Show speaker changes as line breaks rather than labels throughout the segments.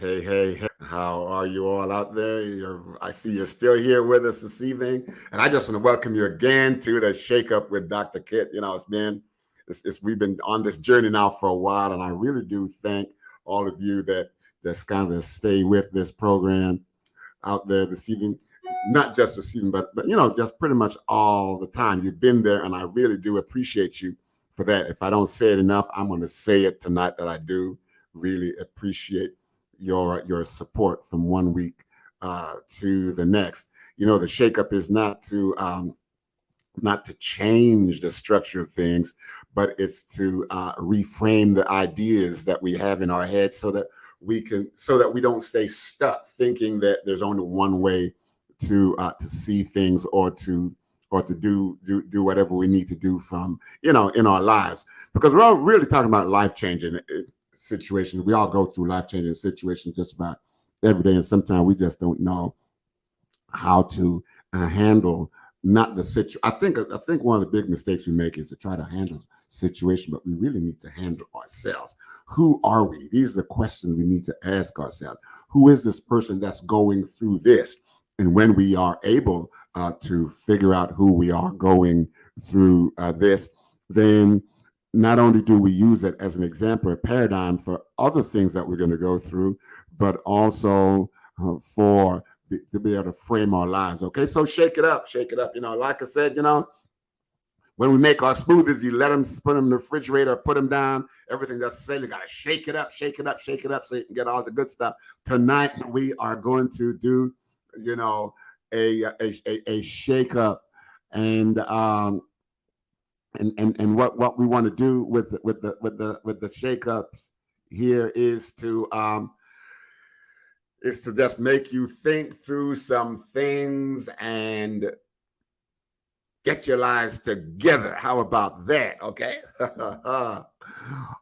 Hey, hey, hey, how are you all out there? I see you're still here with us this evening. And I just want to welcome you again to the Shake Up with Dr. Kit. We've been on this journey now for a while, and I really do thank all of you that just kind of stay with this program out there this evening. Not just this evening, but just pretty much all the time. You've been there, and I really do appreciate you for that. If I don't say it enough, I'm going to say it tonight that I do really appreciate your support from one week to the next. The shakeup is not to change the structure of things, but it's to reframe the ideas that we have in our head so that we don't stay stuck thinking that there's only one way to see things or to do whatever we need to do from in our lives, because we're all really talking about life changing situations. We all go through life changing situations just about every day, and sometimes we just don't know how to handle not the situation. I think one of the big mistakes we make is to try to handle situation, but we really need to handle ourselves. Who are we? These are the questions we need to ask ourselves. Who is this person that's going through this? And when we are able to figure out who we are going through this, then not only do we use it as an example, a paradigm for other things that we're going to go through, but also to be able to frame our lives. Okay, so shake it up, shake it up. Like I said, when we make our smoothies, you let them put them in the refrigerator, put them down. Everything that's said, you got to shake it up, shake it up, shake it up, so you can get all the good stuff. Tonight we are going to do, a shake up, and what we want to do with the shake-ups here is to just make you think through some things and get your lives together. How about that? Okay.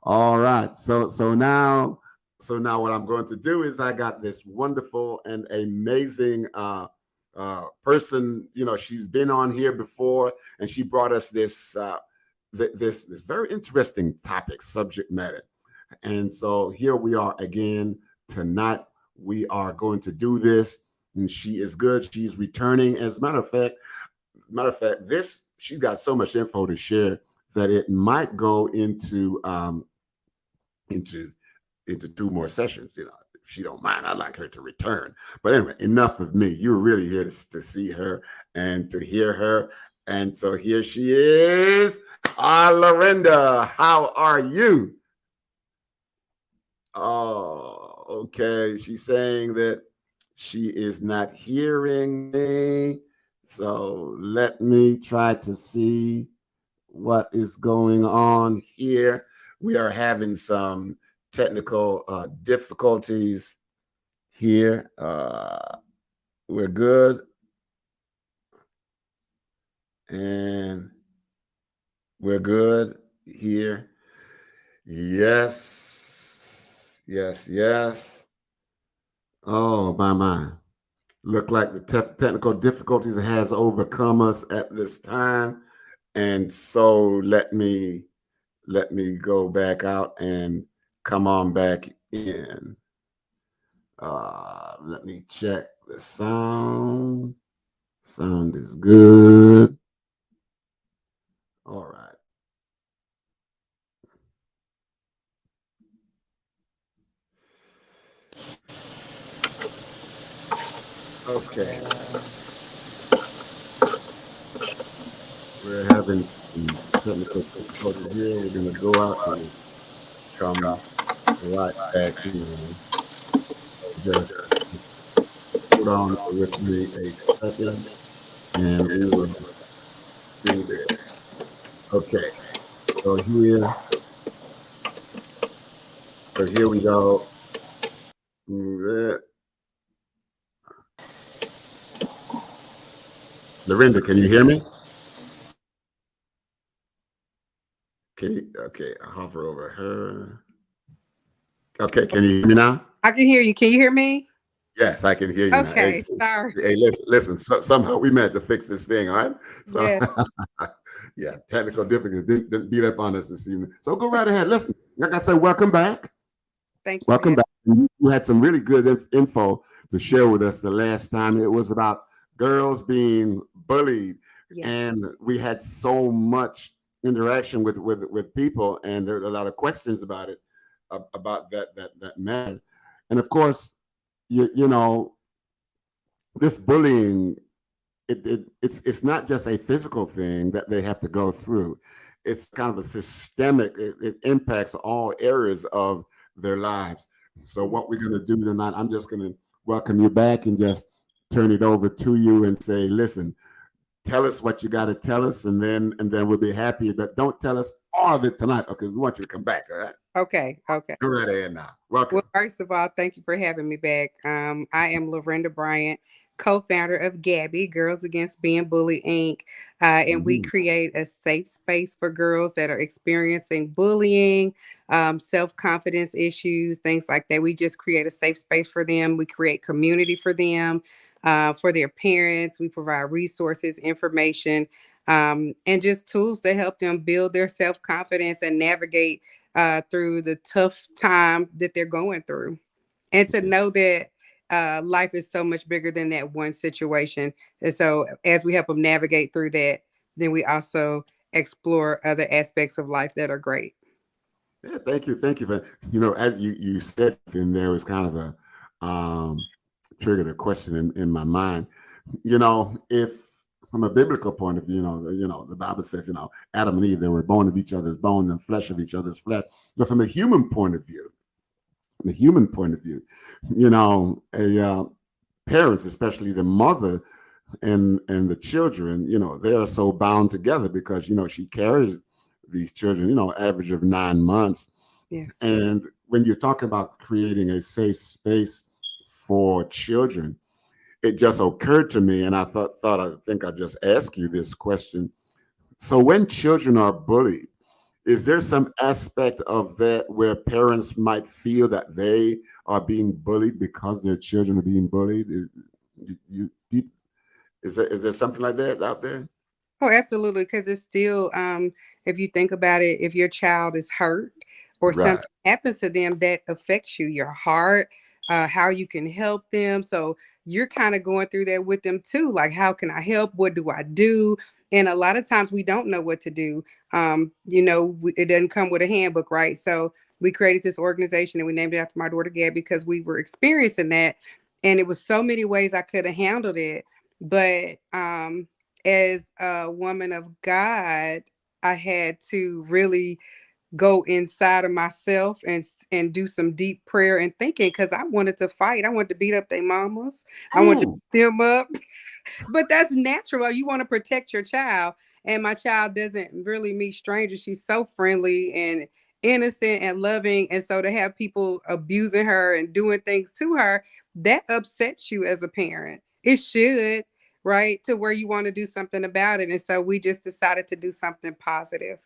All right. So now what I'm going to do is I got this wonderful and amazing person. She's been on here before, and she brought us this very interesting topic, subject matter. And so here we are again tonight. We are going to do this, and she is good. She's returning. As a matter of fact, she's got so much info to share that it might go into two more sessions. If she don't mind, I'd like her to return. But anyway, enough of me. You're really here to see her and to hear her. And so here she is. Lorinda, how are you? Oh, okay. She's saying that she is not hearing me. So let me try to see what is going on here. We are having some technical difficulties here. We're good. And we're good here. Yes. Oh, my. Look like the technical difficulties has overcome us at this time. And so let me go back out and come on back in. Let me check the sound. Sound is good. All right. Okay. We're having some technical difficulties here. We're going to go out and come right back in. Just hold on with me a second, and we will do this. Okay. So here we go. Lorinda, can you hear me? Okay, I'll hover over her. Okay, can you hear me now?
I can hear you. Can you hear me?
Yes, I can hear you now.
Okay, sorry.
Hey, listen. Somehow we managed to fix this thing, all right? So,
Yes.
yeah, technical difficulties didn't beat up on us this evening. So go right ahead. Listen, like I said, welcome back.
Thank you.
Welcome back. You had some really good info to share with us the last time. It was about girls being bullied,
Yes.
and we had so much interaction with people, and there are a lot of questions about it, about that matter. And of course, you know, this bullying, it's not just a physical thing that they have to go through. It's kind of a systemic. It impacts all areas of their lives. So
Yeah.
what we're going to do tonight, I'm just going to welcome you back and just turn it over to you and say, listen, tell us what you got to tell us, and then we'll be happy. But don't tell us all of it tonight. Okay, we want you to come back. All right,
Okay. Okay.
go right ahead now.
Well,
Welcome.
first of all, thank you for having me back. I am Lorinda Bryant, co-founder of Gabby, Girls Against Being Bullied Inc. And we
Mhm.
create a safe space for girls that are experiencing bullying, self-confidence issues, things like that. We just create a safe space for them. We create community for them, for their parents. We provide resources, information, and just tools to help them build their self-confidence and navigate through the tough time that they're going through, and to
Yeah.
know that life is so much bigger than that one situation. And so, as we help them navigate through that, then we also explore other aspects of life that are great.
Yeah, thank you for as you said something there was kind of a triggered a question in my mind. If from a biblical point of view, the Bible says, Adam and Eve, they were bone of each other's bone and flesh of each other's flesh. But from a human point of view, from a human point of view, a parents, especially the mother and the children, they are so bound together because she carries these children, average of 9 months.
Yes.
And when you're talking about creating a safe space for children, it just occurred to me, and I think I just asked you this question. So when children are bullied, is there some aspect of that where parents might feel that they are being bullied because their children are being bullied? Is there something like that out there?
Oh, absolutely. Because it's still, if you think about it, if your child is hurt or
Right.
something happens to them that affects you, your heart, how you can help them. So you're kind of going through that with them too. Like, how can I help? What do I do? And a lot of times we don't know what to do. It doesn't come with a handbook, right? So we created this organization and we named it after my daughter Gab because we were experiencing that. And it was so many ways I could have handled it. But as a woman of God, I had to really go inside of myself and do some deep prayer and thinking because I wanted to fight. I wanted to beat up their mamas. I wanted to
Mm.
beat them up. But that's natural. You want to protect your child. And my child doesn't really meet strangers. She's so friendly and innocent and loving. And so to have people abusing her and doing things to her, that upsets you as a parent. It should, right? To where you want to do something about it. And so we just decided to do something positive.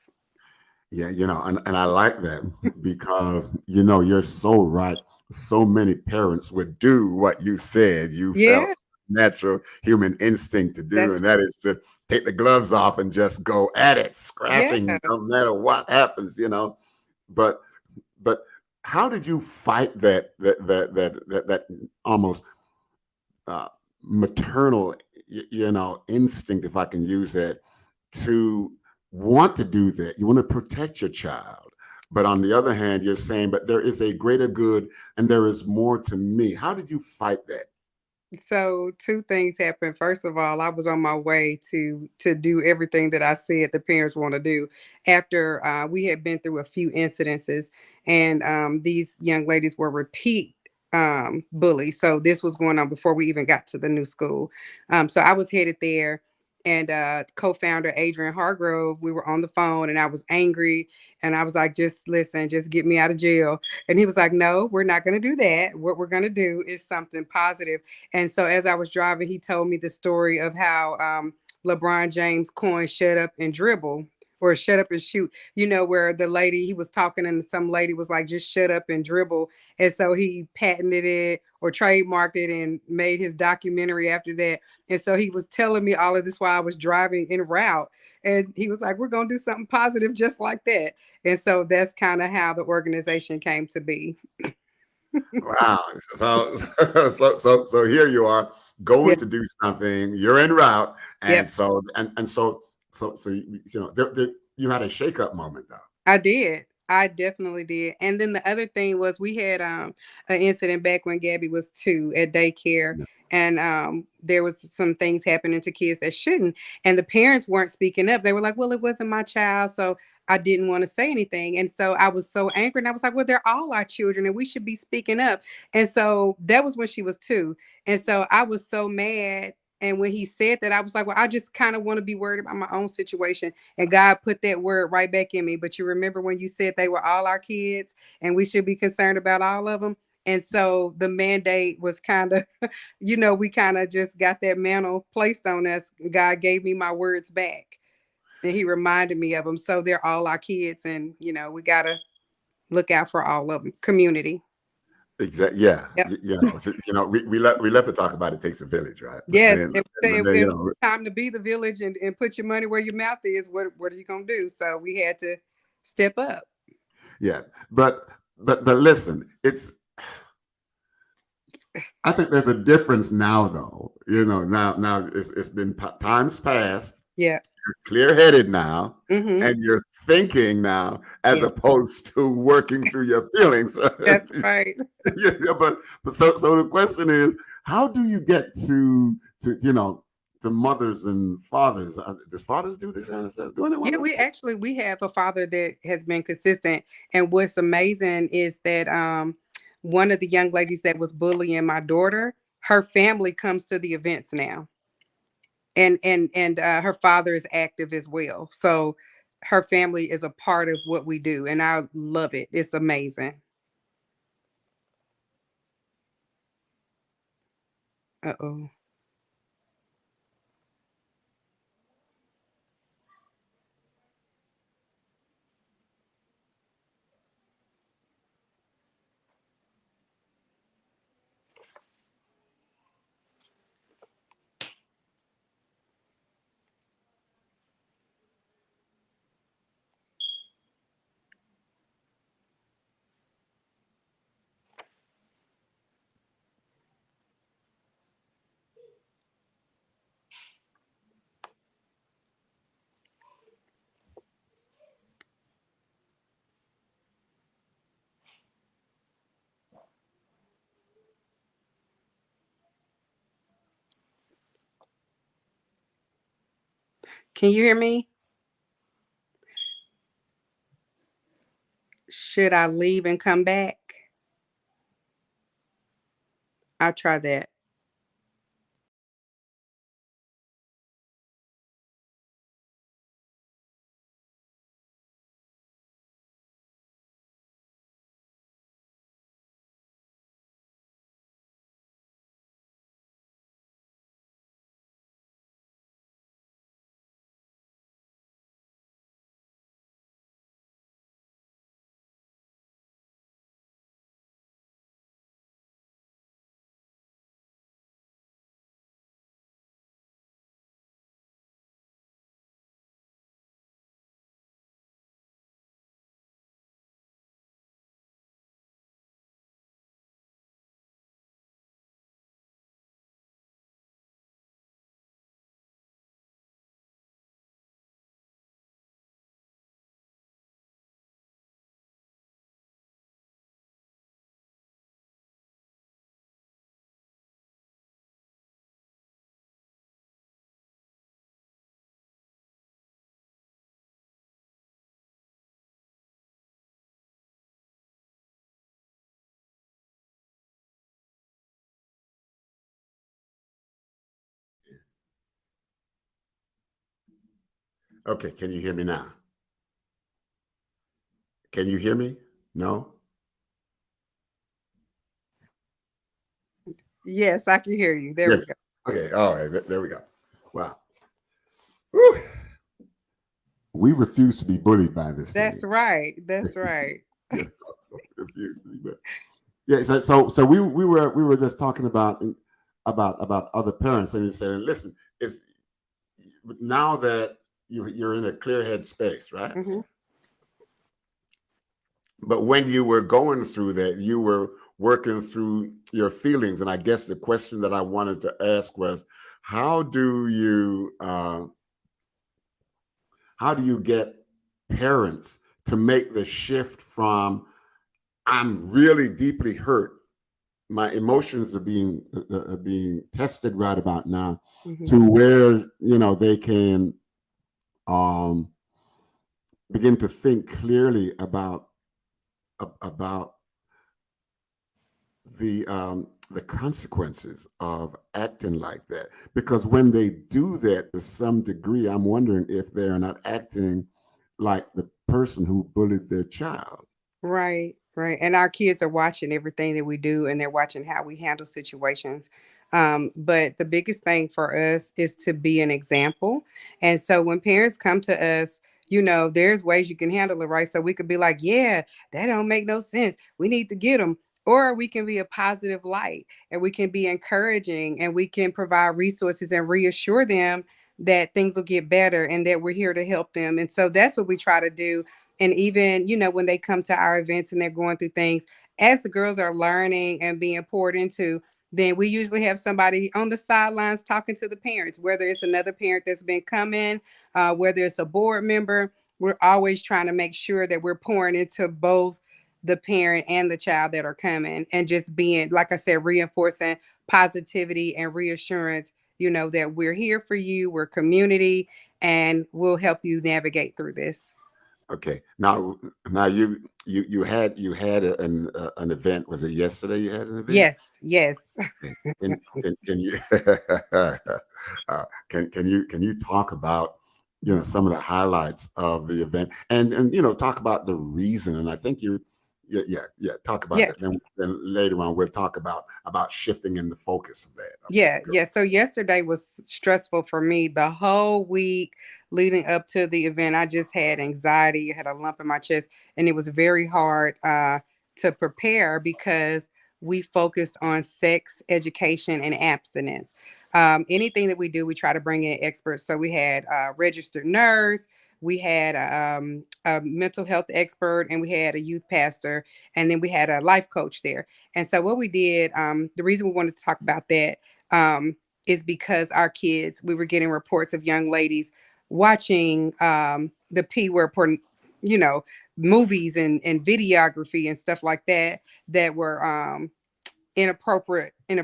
Yeah, and I like that because you're so right. So many parents would do what you said you felt
Yeah,
natural human instinct to do,
that's
and that is to take the gloves off and just go at it,
yeah.
scrapping no matter what happens. But but how did you fight that almost uh, maternal, instinct, if I can use that, to want to do that. You want to protect your child. But on the other hand, you're saying, but there is a greater good and there is more to me. How did you fight that?
So two things happened. First of all, I was on my way to do everything that I said the parents want to do. After we had been through a few incidences, and these young ladies were repeat bullies. So this was going on before we even got to the new school. So I was headed there, and co-founder Adrian Hargrove, we were on the phone, and I was angry, and I was like, "Just listen, just get me out of jail." And he was like, "No, we're not going to do that. What we're going to do is something positive." And so as I was driving, he told me the story of how LeBron James coined "shut up and dribble" or "shut up and shoot." Where the lady he was talking and some lady was like, "Just shut up and dribble." And so he patented it or trademarked it and made his documentary after that. And so he was telling me all of this while I was driving en route. And he was like, "We're going to do something positive just like that." And so that's kind of how the organization came to be.
Wow. So, so here you are
Yeah.
going to do something. You're en route, and
Yep.
so you had a shake-up moment though.
I did. I definitely did. And then the other thing was we had an incident back when Gabby was 2 at daycare,
Yeah.
and there was some things happening to kids that shouldn't, and the parents weren't speaking up. They were like, "Well, it wasn't my child." So I didn't want to say anything. And so I was so angry, and I was like, "Well, they're all our children and we should be speaking up." And so that was when she was 2. And so I was so mad, and when he said that, I was like, "Well, I just kind of want to be worried about my own situation." And God put that word right back in me. But you remember when you said they were all our kids and we should be concerned about all of them? And so the mandate was kind of, we kind of just got that mantle placed on us. God gave me my words back and he reminded me of them. So they're all our kids. And, we got to look out for all of them. Community.
Exactly. Yeah.
Yep.
We love to talk about it takes a village, right?
Yes.
But then,
Time to be the village and put your money where your mouth is. What are you going to do? So we had to step up.
yeah. But listen, I think there's a difference now, though. Now it's been times past.
Yeah.
You're clear-headed now,
Mm-hmm.
and you're thinking now, as
Yeah.
opposed to working through your feelings.
That's right.
Yeah, but so the question is, how do you get to mothers and fathers? Does fathers do this kind of stuff? Do anyone
Yeah,
really?
we have a father that has been consistent. And what's amazing is that one of the young ladies that was bullying my daughter, her family comes to the events now. And her father is active as well. So her family is a part of what we do and I love it. It's amazing. Uh-oh. Can you hear me? Should I leave and come back? I'll try that.
Okay, can you hear me now? Can you hear me? No?
Yes, I can hear you. There we
Yes.
go.
Okay, all right, there we go. Wow. Whew. We refuse to be bullied by this
That's
thing.
right. That's right.
Yes, refuse to be bullied. Yeah, so we were just talking about other parents, and you said, listen, it's now that you're in a clear head space, right?
Hmm.
But when you were going through that, you were working through your feelings. And I guess the question that I wanted to ask was, how do you uh, how do you get parents to make the shift from I'm really deeply hurt, my emotions are being tested right about now,
Mhm.
to where they can um, begin to think clearly about the consequences of acting like that. Because when they do that to some degree, I'm wondering if they're not acting like the person who bullied their child.
Right, right. And our kids are watching everything that we do and they're watching how we handle situations. But the biggest thing for us is to be an example. And so when parents come to us, there's ways you can handle it, right? So we could be like, yeah, that don't make no sense. We need to get them. Or we can be a positive light and we can be encouraging and we can provide resources and reassure them that things will get better and that we're here to help them. And so that's what we try to do. And even, when they come to our events and they're going through things, as the girls are learning and being poured into, then we usually have somebody on the sidelines talking to the parents, whether it's another parent that's been coming, whether it's a board member. We're always trying to make sure that we're pouring into both the parent and the child that are coming and just being, like I said, reinforcing positivity and reassurance, that we're here for you, we're community, and we'll help you navigate through this.
Okay. Now you had an event. Was it yesterday? You had an event.
Yes, yes.
Okay. Can you can you talk about some of the highlights of the event, and talk about the reason? And I think you yeah talk about
Yeah,
that. Then later on we'll talk about shifting in the focus of that. Okay,
yeah,
go.
yeah. So yesterday was stressful for me. The whole week leading up to the event, I just had anxiety. I had a lump in my chest, and it was very hard to prepare because we focused on sex education and abstinence. Anything that we do, we try to bring in experts. So we had a registered nurse, we had a mental health expert, and we had a youth pastor, and then we had a life coach there. And so what we did, the reason we wanted to talk about that um, is because our kids, we were getting reports of young ladies watching the P word, you know, movies and videography and stuff like that that were inappropriate and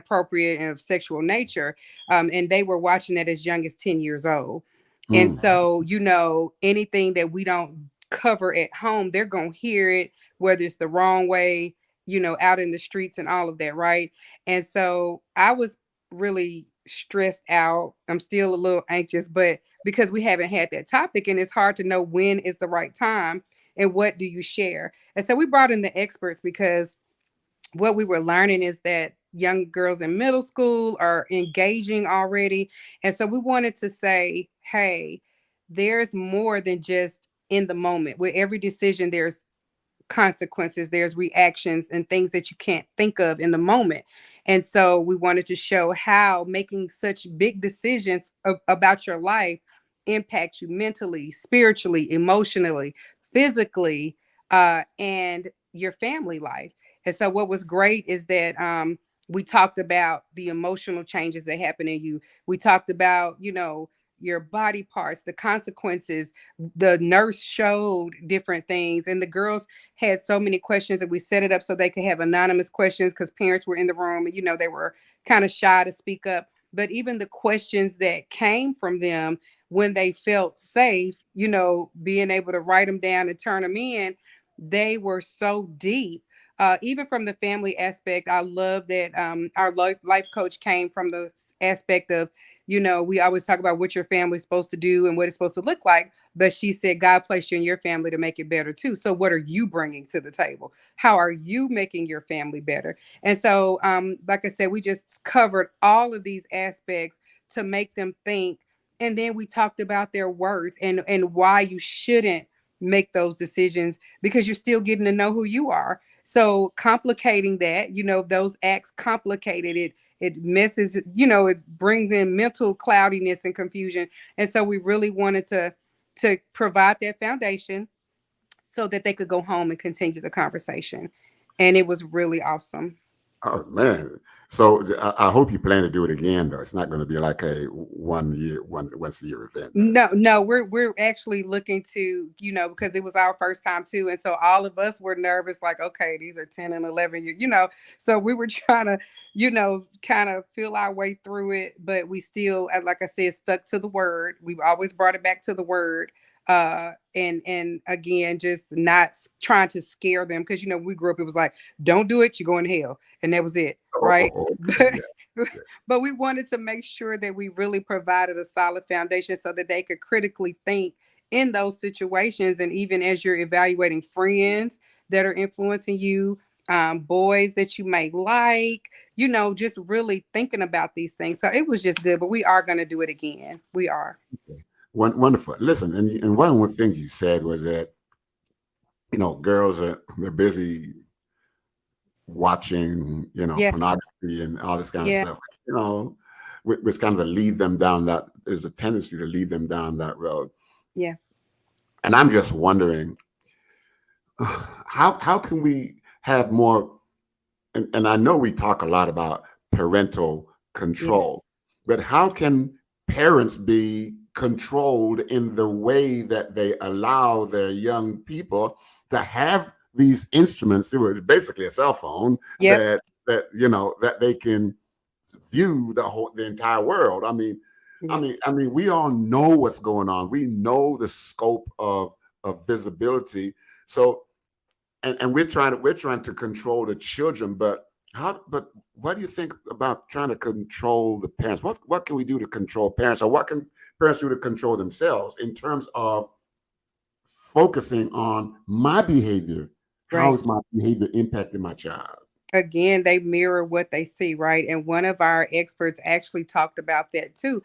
of sexual nature, and they were watching that as young as 10 years old. And
Mm,
so, anything that we don't cover at home, they're going to hear it, whether it's the wrong way, out in the streets and all of that, right? And so I was really stressed out. I'm still a little anxious, but because we haven't had that topic and it's hard to know when is the right time and what do you share. And so we brought in the experts because what we were learning is that young girls in middle school are engaging already. And so we wanted to say, hey, there's more than just in the moment. With every decision, there's consequences, there's reactions and things that you can't think of in the moment. And so we wanted to show how making such big decisions about your life impact you mentally, spiritually, emotionally, physically, and your family life. And so what was great is that we talked about the emotional changes that happen in you. We talked about, your body parts, the consequences. The nurse showed different things, and the girls had so many questions, and we set it up so they could have anonymous questions because parents were in the room and they were kind of shy to speak up. But even the questions that came from them when they felt safe, being able to write them down and turn them in, they were so deep. Even from the family aspect, I love that our life coach came from the aspect of, we always talk about what your family's supposed to do and what it's supposed to look like. But she said, God placed you in your family to make it better too. So, what are you bringing to the table? How are you making your family better? And so, like I said, we just covered all of these aspects to make them think. And then we talked about their worth and why you shouldn't make those decisions because you're still getting to know who you are. So complicating that, those acts complicated it. It messes, it brings in mental cloudiness and confusion. And so we really wanted to provide that foundation so that they could go home and continue the conversation. and it was really awesome.
Oh man. So I hope you plan to do it again though. It's not going to be like a 1 year, once a year event.
No, no, we're actually looking to, because it was our first time too. And so all of us were nervous, like, okay, these are 10 and 11 years. So we were trying to, kind of feel our way through it, but we still, like I said, stuck to the word. We've always brought it back to the word. And again, just not trying to scare them, because we grew up, it was like, don't do it, you're going to hell. And that was it,
Oh,
right?
oh, okay,
But
yeah, yeah.
but we wanted to make sure that we really provided a solid foundation so that they could critically think in those situations. And even as you're evaluating friends that are influencing you, boys that you may like, just really thinking about these things. So it was just good, but we are going to do it again. We are.
Okay. Wonderful. Listen, and one of the things you said was that girls they're busy watching
Yeah.
pornography and all this kind of
Yeah.
stuff. Which kind of lead them down that. There's a tendency to lead them down that road.
Yeah.
And I'm just wondering how can we have more, and I know we talk a lot about parental
Yeah.
control, but how can parents be controlled in the way that they allow their young people to have these instruments? It was basically a cell phone
Yep.
that they can view the entire world.
Yep.
We all know what's going on. We know the scope of visibility. So and we're trying to control the children, but what do you think about trying to control the parents? What can we do to control parents, or what can parents do to control themselves in terms of focusing on my behavior? How
Right.
is my behavior impacting my child?
Again, they mirror what they see, right? And one of our experts actually talked about that too.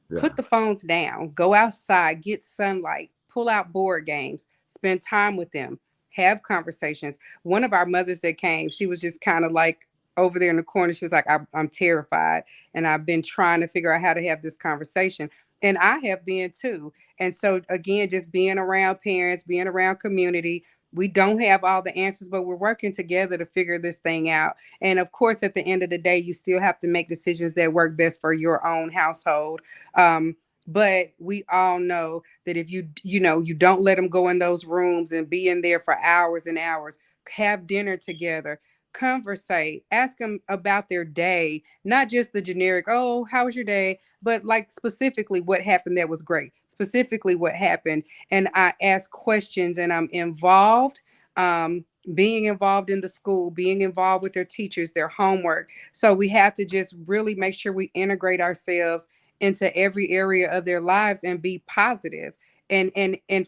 Yeah.
Put the phones down, go outside, get sunlight, pull out board games, spend time with them, have conversations. One of our mothers that came, she was just kind of like over there in the corner. She was like, I'm terrified. And I've been trying to figure out how to have this conversation. And I have been too. And so, again, just being around parents, being around community, we don't have all the answers, but we're working together to figure this thing out. And of course, at the end of the day, you still have to make decisions that work best for your own household. um, but we all know that if you don't let them go in those rooms and be in there for hours and hours, have dinner together, conversate, ask them about their day, not just the generic, oh, how was your day, but like specifically what happened that was great, specifically what happened. And I ask questions and I'm involved. Being involved in the school, being involved with their teachers, their homework. So we have to just really make sure we integrate ourselves into every area of their lives and be positive, and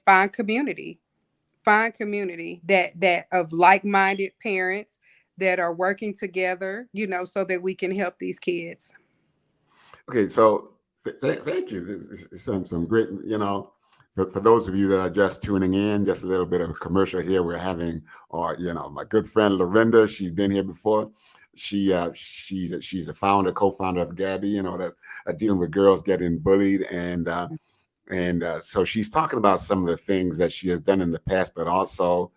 find community that of like-minded parents that are working together, so that we can help these kids.
Okay, so thank you. Some great, for those of you that are just tuning in, just a little bit of a commercial here. We're having, or my good friend Lorinda. She's been here before. She's a co-founder of Gabby. That's dealing with girls getting bullied, and so she's talking about some of the things that she has done in the past, but also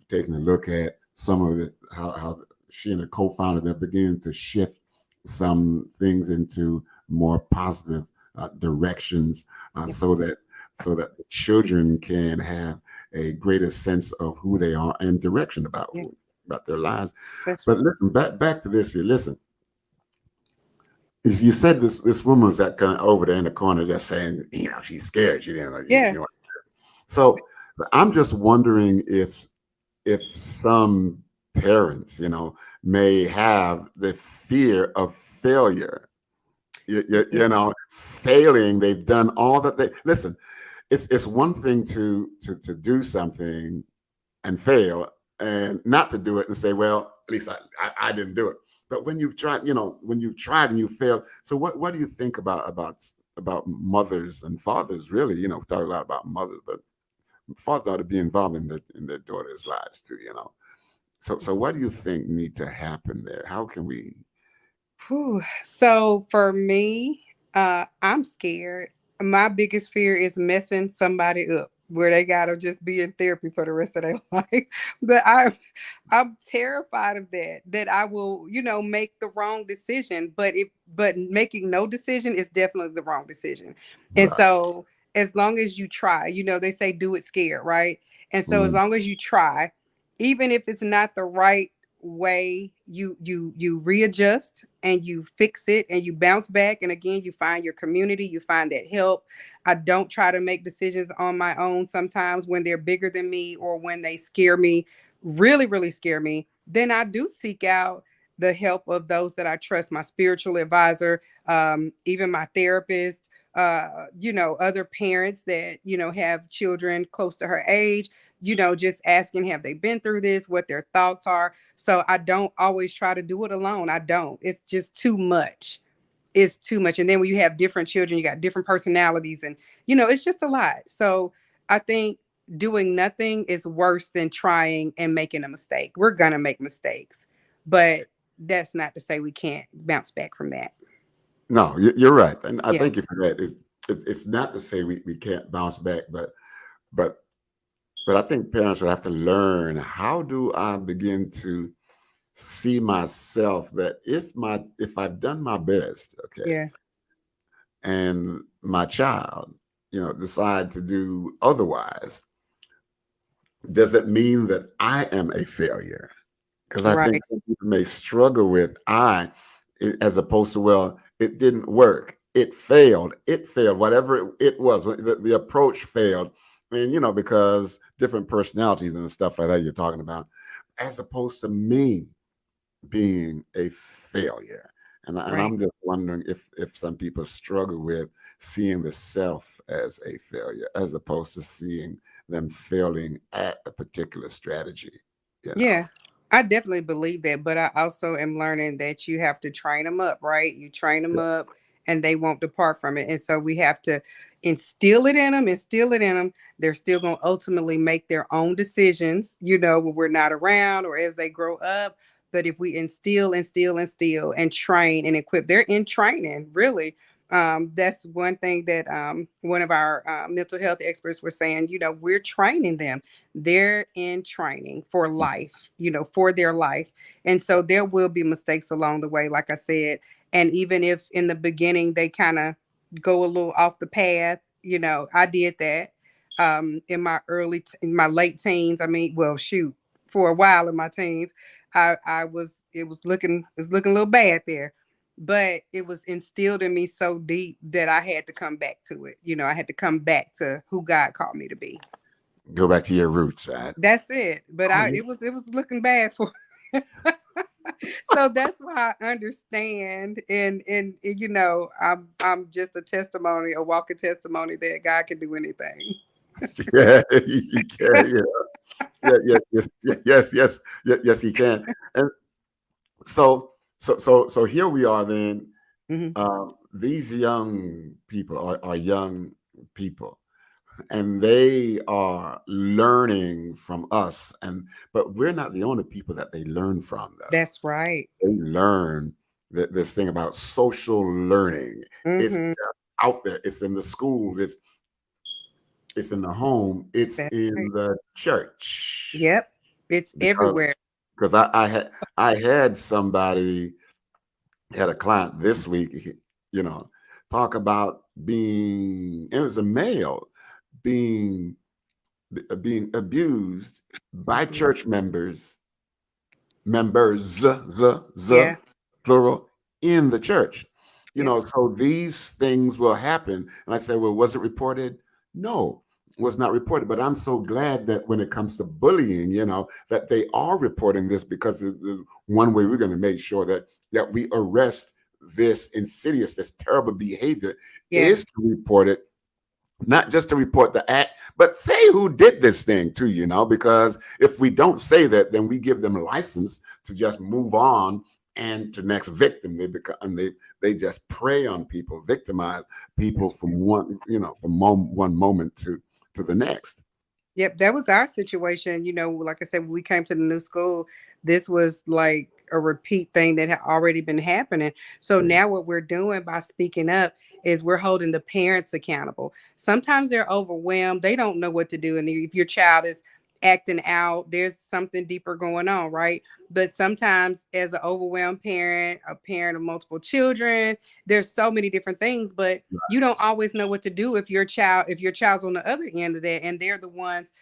taking a look at some of it, how she and her co-founder, they're beginning to shift some things into more positive directions,
Yeah.
so that children can have a greater sense of who they are and direction
Yeah.
about their lives.
That's
But
right.
listen, back to this here. Listen, you said this woman was that kind of over there in the corner just saying, she's scared. She didn't like
Yeah.
so I'm just wondering if some parents, may have the fear of failure.
Yeah.
Failing. They've done all that they listen. It's one thing to do something and fail, and not to do it and say, well, at least I didn't do it. But when you've tried and you failed, so what do you think about mothers and fathers? Really, we talk a lot about mothers, but fathers ought to be involved in their daughters' lives too. So what do you think need to happen there? How can we?
Whew. So for me, I'm scared. My biggest fear is messing somebody up. where they gotta just be in therapy for the rest of their life. But I'm terrified of that. That I will, make the wrong decision. But making no decision is definitely the wrong decision. And
Right.
so as long as you try, they say do it scared, right? And so as
Mhm.
long as you try, even if it's not the right way, you readjust and you fix it and you bounce back, and again you find your community, you find that help. I don't try to make decisions on my own sometimes when they're bigger than me or when they scare me, really, really scare me. Then I do seek out the help of those that I trust, my spiritual advisor, even my therapist, other parents that, have children close to her age, just asking, have they been through this, what their thoughts are. So I don't always try to do it alone. I don't. It's just too much. It's too much. And then when you have different children, you got different personalities, and it's just a lot. So I think doing nothing is worse than trying and making a mistake. We're gonna make mistakes, but that's not to say we can't bounce back from that.
No, you're right, and I
Yeah.
thank you for that. It's not to say we can't bounce back, but but I think parents would have to learn, how do I begin to see myself, that if I've done my best, okay,
Yeah.
and my child, decide to do otherwise, does it mean that I am a failure? Because I think
Right.
some people may struggle with as opposed to, well, it didn't work, it failed, whatever it was, the approach failed. And because different personalities and stuff like that you're talking about, as opposed to me being a failure. And
Right.
I'm just wondering if some people struggle with seeing the self as a failure, as opposed to seeing them failing at a particular strategy. You know.
Yeah, I definitely believe that, but I also am learning that you have to train them up, right? You train them
Yeah.
up and they won't depart from it. And so we have to instill it in them. They're still going to ultimately make their own decisions, when we're not around or as they grow up. But if we instill, and train and equip, they're in training, really. That's one thing that one of our mental health experts were saying, we're training them, they're in training for life, for their life. And so there will be mistakes along the way, like I said. And even if in the beginning they kind of go a little off the path, I did that in in my late teens. I mean, well, shoot, for a while in my teens, it was looking a little bad there. But it was instilled in me so deep that I had to come back to it. I had to come back to who God called me to be.
Go back to your roots, right?
That's it. But
Oh,
I
yeah.
it was looking bad for so that's why I understand, and I'm just a testimony, a walking testimony that God can do anything.
Yeah, you can. Yeah, yeah, yes, yes, he can. And so here we are then.
Hmm.
These young people are young people, and they are learning from us. But we're not the only people that they learn from, though.
That's right.
They learn this thing about social learning. It's
Hmm.
out there. It's in the schools. It's in the home. It's
That's
in
right.
the church.
Yep. It's
Because
everywhere.
because I had somebody, had a client this week, you know, talk about being, it was a male, being being abused by
Hmm.
church members,
Yeah.
plural, in the church.
Yep.
So these things will happen. And I said, well, was it reported? No, it was not reported. But I'm so glad that when it comes to bullying, that they are reporting this, because there's one way we're going to make sure that we arrest this insidious, this terrible behavior,
Yeah.
is to report it, not just to report the act, but say who did this thing to because if we don't say that, then we give them a license to just move on and to next victim. They just prey on people, victimize people
That's
from one moment to the next.
Yep, that was our situation. Like I said, when we came to the new school, this was like a repeat thing that had already been happening. So
Mhm.
now what we're doing by speaking up is we're holding the parents accountable. Sometimes they're overwhelmed, they don't know what to do, and if your child is acting out, there's something deeper going on, right? But sometimes as an overwhelmed parent, a parent of multiple children, there's so many different things, but you don't always know what to do if your child's on the other end of that and they're the ones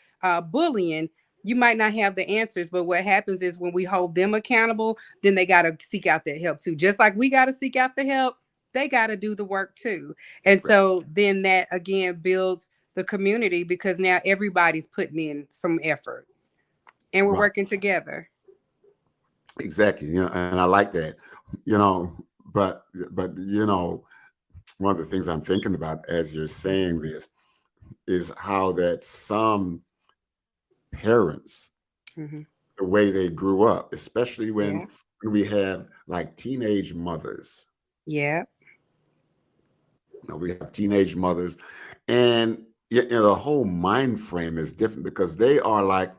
bullying. You might not have the answers, but what happens is when we hold them accountable, then they got to seek out that help too. Just like we got to seek out the help, they got to do the work too. And
Right.
so then that again builds the community because now everybody's putting in some effort and we're
Right.
working together.
Exactly. And I like that. You know, but one of the things I'm thinking about as you're saying this is how that some parents,
Hmm.
the way they grew up, especially
Yeah.
when we have like teenage mothers.
Yeah.
We have teenage mothers, and the whole mind frame is different because they are like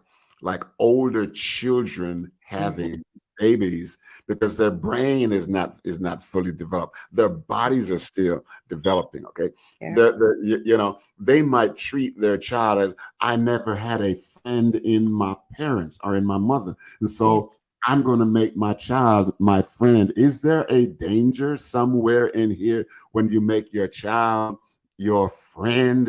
older children
Hmm.
having babies because their brain is not fully developed. Their bodies are still developing. Okay,
Yeah.
they might treat their child as, I never had a friend in my parents or in my mother, and
Yeah.
so I'm going to make my child my friend. Is there a danger somewhere in here when you make your child your friend?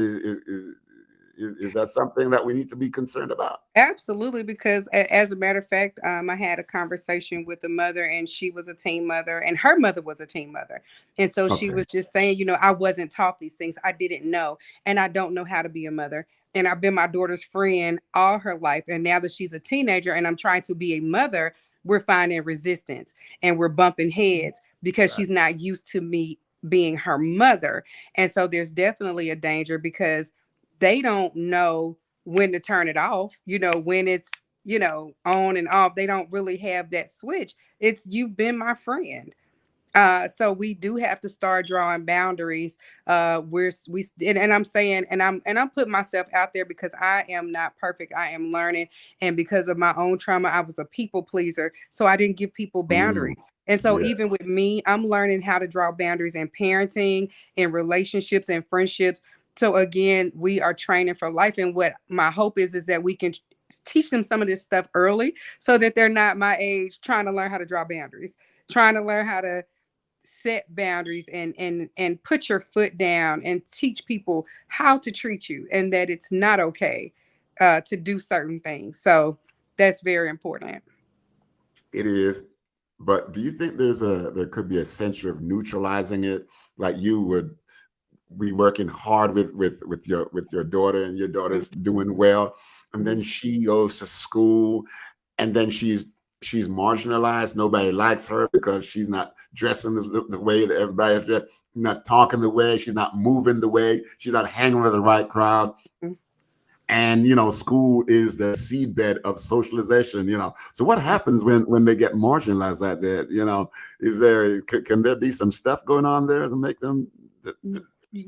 Is that something that we need to be concerned about?
Absolutely, because as a matter of fact, I had a conversation with a mother, and she was a teen mother, and her mother was a teen mother, and so she
Okay.
was just saying, I wasn't taught these things, I didn't know, and I don't know how to be a mother, and I've been my daughter's friend all her life, and now that she's a teenager, and I'm trying to be a mother, we're finding resistance, and we're bumping heads because
Right.
she's not used to me being her mother, and so there's definitely a danger because they don't know when to turn it off, when it's, on and off. They don't really have that switch. It's you've been my friend. So we do have to start drawing boundaries. And I'm saying, and I'm putting myself out there because I am not perfect. I am learning, and because of my own trauma, I was a people pleaser, so I didn't give people
Mm,
boundaries. And so
yeah.
even with me, I'm learning how to draw boundaries in parenting, in relationships, and friendships. So again, we are training for life, and what my hope is that we can teach them some of this stuff early, so that they're not my age trying to learn how to draw boundaries, trying to learn how to set boundaries and put your foot down and teach people how to treat you and that it's not okay to do certain things. So that's very important.
It is. But do you think there could be a sense of neutralizing it? Like you would be working hard with your daughter, and your daughter's doing well, and
Mhm.
then she goes to school, and then she's marginalized. Nobody likes her because she's not dressing the way that everybody's dressed, not talking the way, she's not moving the way, she's not hanging with the right crowd.
Mhm.
And school is the seedbed of socialization. So what happens when they get marginalized like that? Can there be some stuff going on there to make them change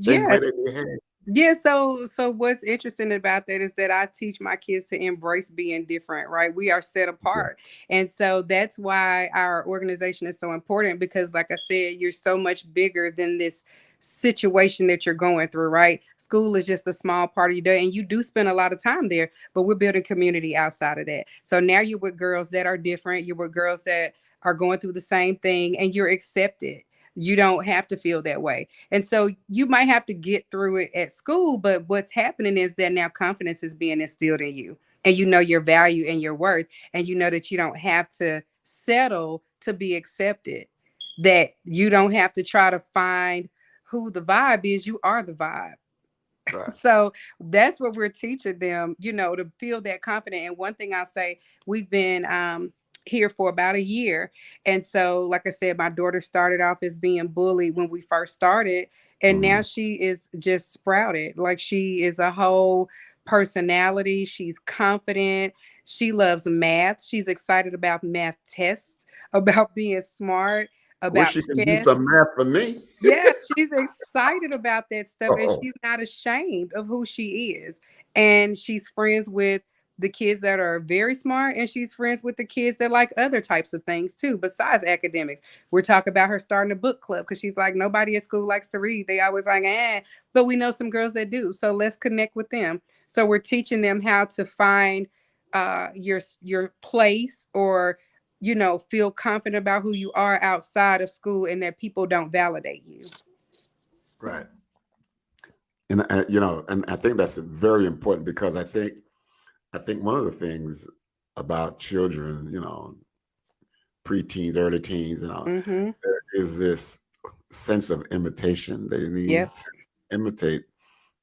the
Yeah.
way they behave?
Yeah, so what's interesting about that is that I teach my kids to embrace being different, right? We are set apart. And so that's why our organization is so important because like I said, you're so much bigger than this situation that you're going through, right? School is just a small part of your day and you do spend a lot of time there, but we're building community outside of that. So now you're with girls that are different, you're with girls that are going through the same thing and you're accepted. You don't have to feel that way. And so you might have to get through it at school, but what's happening is that now confidence is being instilled in you and you know your value and your worth and you know that you don't have to settle to be accepted. That you don't have to try to find who the vibe is, you are the vibe.
Right.
So that's what we're teaching them, to feel that confident. And one thing I'll say, we've been here for about a year. And so, like I said, my daughter started off as being bullied when we first started. And now
Mhm.
she is just sprouted. Like she is a whole personality. She's confident. She loves math. She's excited about math tests, about being smart,
I wish
about
she can do
chess.
some math for me.
Yeah, she's excited about that stuff and
Oh,
she's not ashamed of who she is. And she's friends with the kids that are very smart, and she's friends with the kids that like other types of things too, besides academics. We're talking about her starting a book club because she's like, nobody at school likes to read. They always like, but we know some girls that do. So let's connect with them. So we're teaching them how to find your place, or feel confident about who you are outside of school, and that people don't validate you.
Right. And I think that's very important because I think one of the things about children, preteens, early teens,
Mm-hmm.
there is this sense of imitation. They need
Yep.
to imitate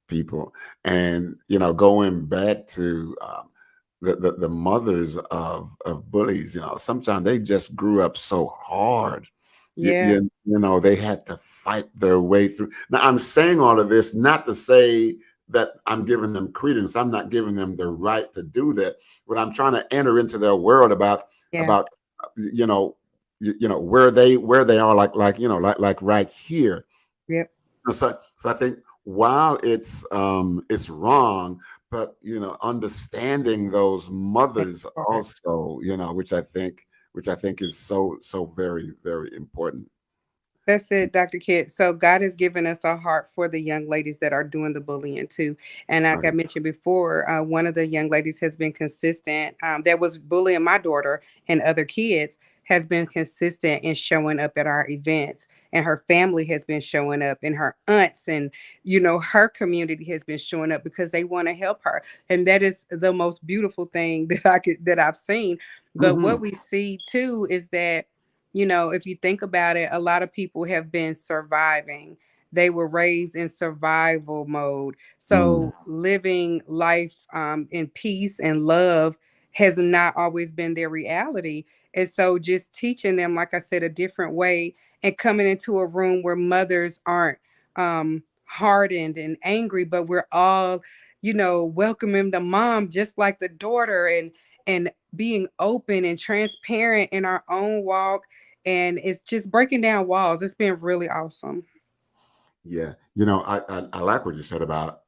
people, and going back to the mothers of bullies, sometimes they just grew up so hard.
Yeah.
They had to fight their way through. Now, I'm saying all of this not to say that I'm giving them credence. I'm not giving them the right to do that. But I'm trying to enter into their world
Yeah.
about you know where they are, like right here.
Yep.
So I think while it's wrong, but understanding those mothers also, which I think is so very very important.
That's
To,
it, Dr. Kid. So God has given us a heart for the young ladies that are doing the bullying too. And like I
right.
mentioned before, one of the young ladies has been consistent. That was bullying my daughter and other kids. Has been consistent in showing up at our events, and her family has been showing up, and her aunts, and her community has been showing up because they want to help her, and that is the most beautiful thing that I've seen. But what
Hmm.
we see too is that, if you think about it, a lot of people have been surviving. They were raised in survival mode.
Mm.
So living life in peace and love has not always been their reality. And so just teaching them, like I said, a different way, and coming into a room where mothers aren't hardened and angry, but we're all, welcoming the mom just like the daughter, and being open and transparent in our own walk, and it's just breaking down walls. It's been really awesome.
Yeah, I like what you said about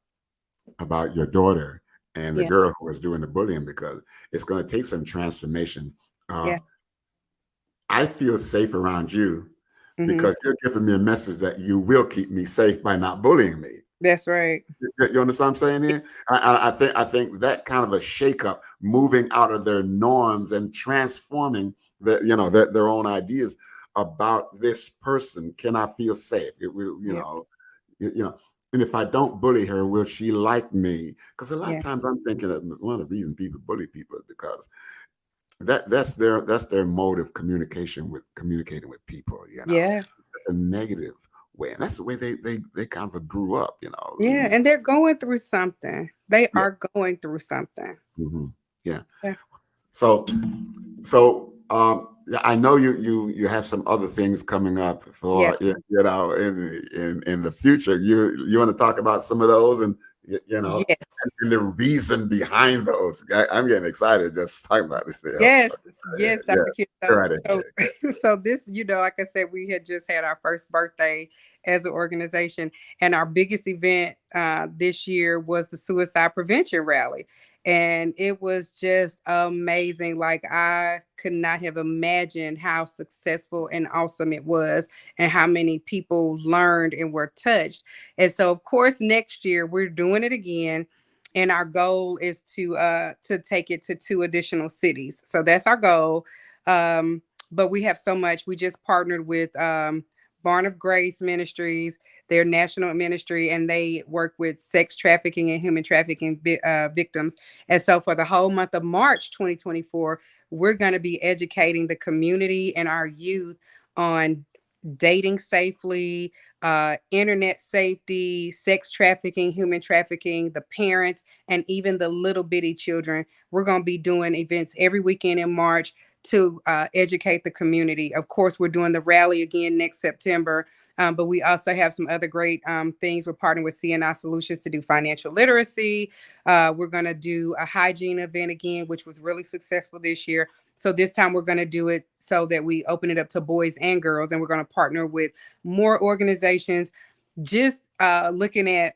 your daughter and the
Yeah,
girl who was doing the bullying, because it's going to take some transformation
yeah.
of, I feel safe around you
Hmm.
because you're giving me a message that you will keep me safe by not bullying me.
That's right.
You understand what I'm saying here? I think that kind of a shakeup, moving out of their norms and transforming their own ideas about this person. Can I feel safe? It will,
Yeah,
you know. And if I don't bully her, will she like me? Because a lot of
yeah,
times I'm thinking that one of the reasons people bully people is because that's their mode of communicating with people.
yeah,
A negative way, and that's the way they kind of grew up.
yeah. And they're going through something. They
Yeah.
are going through something.
Hmm. Yeah.
Yeah,
So, yeah, I know you have some other things coming up
yeah.
for in the future. You want to talk about some of those, and
Yes.
and the reason behind those. I'm getting excited just talking about this. Yeah,
Yes, yes,
yeah.
Dr. Kid.
Go
So,
right
so,
ahead.
so this, like I said, we had just had our first birthday as an organization, and our biggest event this year was the suicide prevention rally, and it was just amazing. Like, I could not have imagined how successful and awesome it was, and how many people learned and were touched. And so, of course, next year we're doing it again, and our goal is to take it to two additional cities. So that's our goal. But we have so much. We just partnered with Barn of Grace Ministries, their national ministry, and they work with sex trafficking and human trafficking victims. And so for the whole month of March 2024, we're going to be educating the community and our youth on dating safely, internet safety, sex trafficking, human trafficking, the parents, and even the little bitty children. We're going to be doing events every weekend in March to educate the community. Of course, we're doing the rally again next September. But we also have some other great things. We're partnering with CNI Solutions to do financial literacy. We're going to do a hygiene event again, which was really successful this year. So this time we're going to do it so that we open it up to boys and girls, and we're going to partner with more organizations, just looking at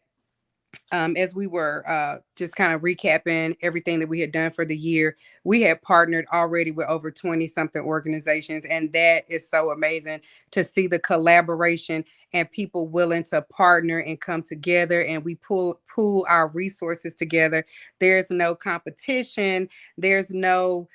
as we were just kind of recapping everything that we had done for the year, we had partnered already with over 20 something organizations. And that is so amazing to see the collaboration and people willing to partner and come together, and we pool our resources together. There's no competition, there's no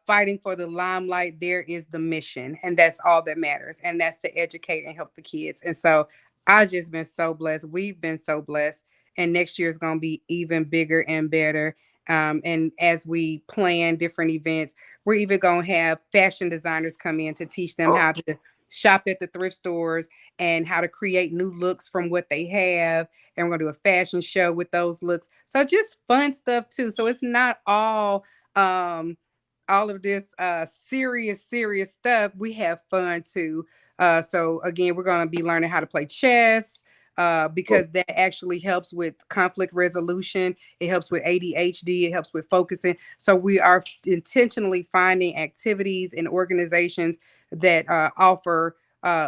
fighting for the limelight. There is the mission, and that's all that matters. And that's to educate and help the kids. And so I just been so blessed. We've been so blessed, and next year is going to be even bigger and better. And as we plan different events, we're even going to have fashion designers come in to teach them
Oh,
how to shop at the thrift stores and how to create new looks from what they have. And we're going to do a fashion show with those looks. So just fun stuff too. So it's not um, all of this serious stuff. We have fun too. So again, we're going to be learning how to play chess,
oh,
because that actually helps with conflict resolution. It helps with ADHD. It helps with focusing. So we are intentionally finding activities and organizations that offer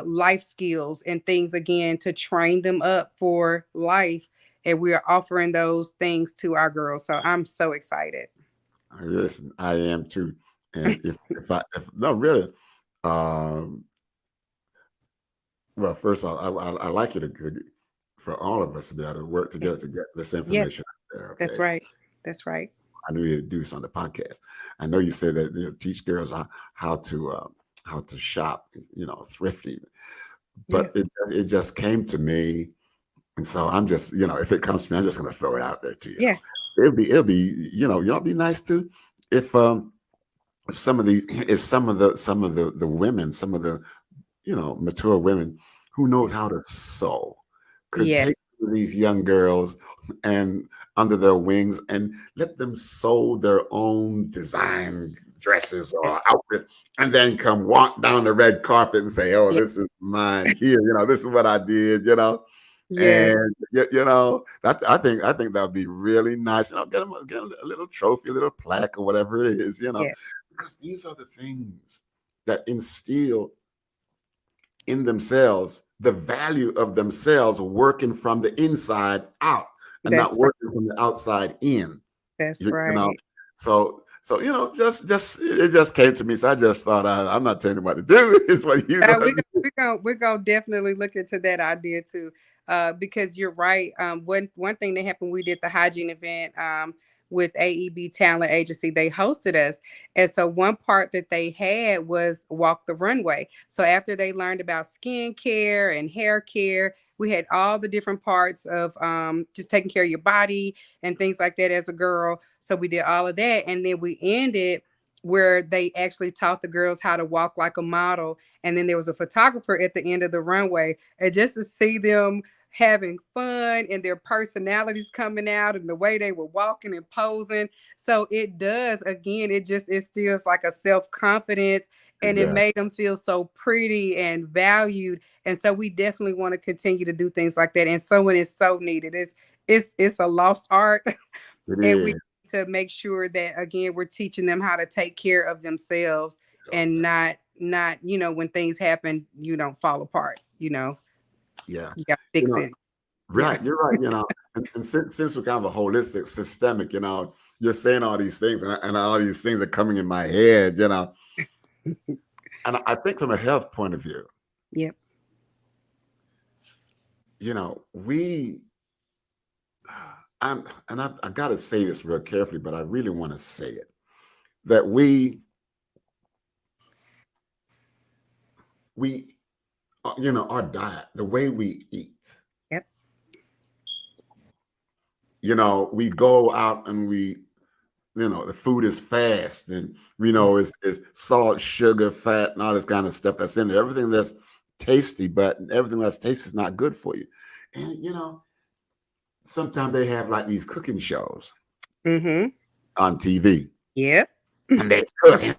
life skills and things, again, to train them up for life. And we are offering those things to our girls. So I'm so excited.
listen, I am too. And if no, really, um, well, first of all, I like you for all of us to be able to work together to get this
Yeah,
information out there.
that's
Okay.
right. That's right.
I knew you'd do this on the podcast. I know you said that teach girls how how to shop, thrifty.
Yeah.
But it just came to me, and so I'm just if it comes to me, I'm just going to throw it out there to you.
Yeah.
It'll be it'd be nice too if some of the if some of the women, some of the mature women who knows how to sew could
Yeah.
take these young girls and under their wings and let them sew their own design dresses or outfits and then come walk down the red carpet and say, oh,
Yeah.
this is mine here, this is what I did,
Yeah.
and that I think that would be really nice. Get them a little trophy, a little plaque, or whatever it is,
Yeah.
because these are the things that instill in themselves the value of themselves working from the inside out and not
That's right.
working from the outside in.
That's
You know,
right.
so just it just came to me. So I just thought I'm not telling you what to do. It's what you
We're
gonna
gonna we're gonna definitely look into that idea too, because you're right. One thing that happened, we did the hygiene event with AEB Talent Agency. They hosted us, and so one part that they had was walk the runway. So after they learned about skin care and hair care, we had all the different parts of just taking care of your body and things like that as a girl. So we did all of that, and then we ended where they actually taught the girls how to walk like a model, and then there was a photographer at the end of the runway, and just to see them having fun and their personalities coming out and the way they were walking and posing. So it does, again, it just instills like a self-confidence,
it
and it
does.
made them feel so pretty and valued. And so we definitely want to continue to do things like that, and sewing is so needed. It's a lost art.
It
And we
is.
need to make sure that, again, we're teaching them how to take care of themselves, and not when things happen, fall apart.
Yeah.
You got to
You
fix
know,
it. Yeah.
right. You're right. And since we're kind of a holistic, systemic, you're saying all these things, and all these things are coming in my head, and I think from a health point of view,
Yep.
we I got to say this real carefully, but I really want to say it that we our diet, the way we eat,
Yep.
we go out and the food is fast, and it's salt, sugar, fat, and all this kind of stuff that's in there. Everything that's tasty, but everything that's tasty is not good for you. And sometimes they have like these cooking shows
Mm-hmm.
on TV,
Yep.
and they cook, and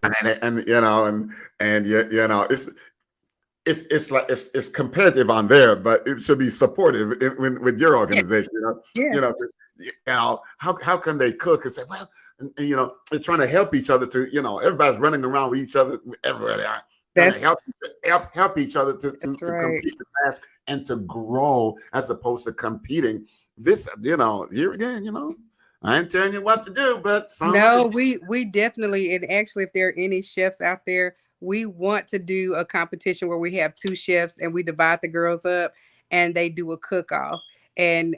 it's like it's competitive on there, but it should be supportive with your
Yeah.
organization.
Yeah.
How can they cook and say, well, and, they're trying to help each other to everybody's running around with each other everywhere they are, trying to
That's
help each other to
that's
to
right.
complete the task and to grow as opposed to competing this, here again, I ain't telling you what to do, but sounds like
No, we definitely, and actually, if there are any chefs out there, we want to do a competition where we have two chefs and we divide the girls up and they do a cook off. And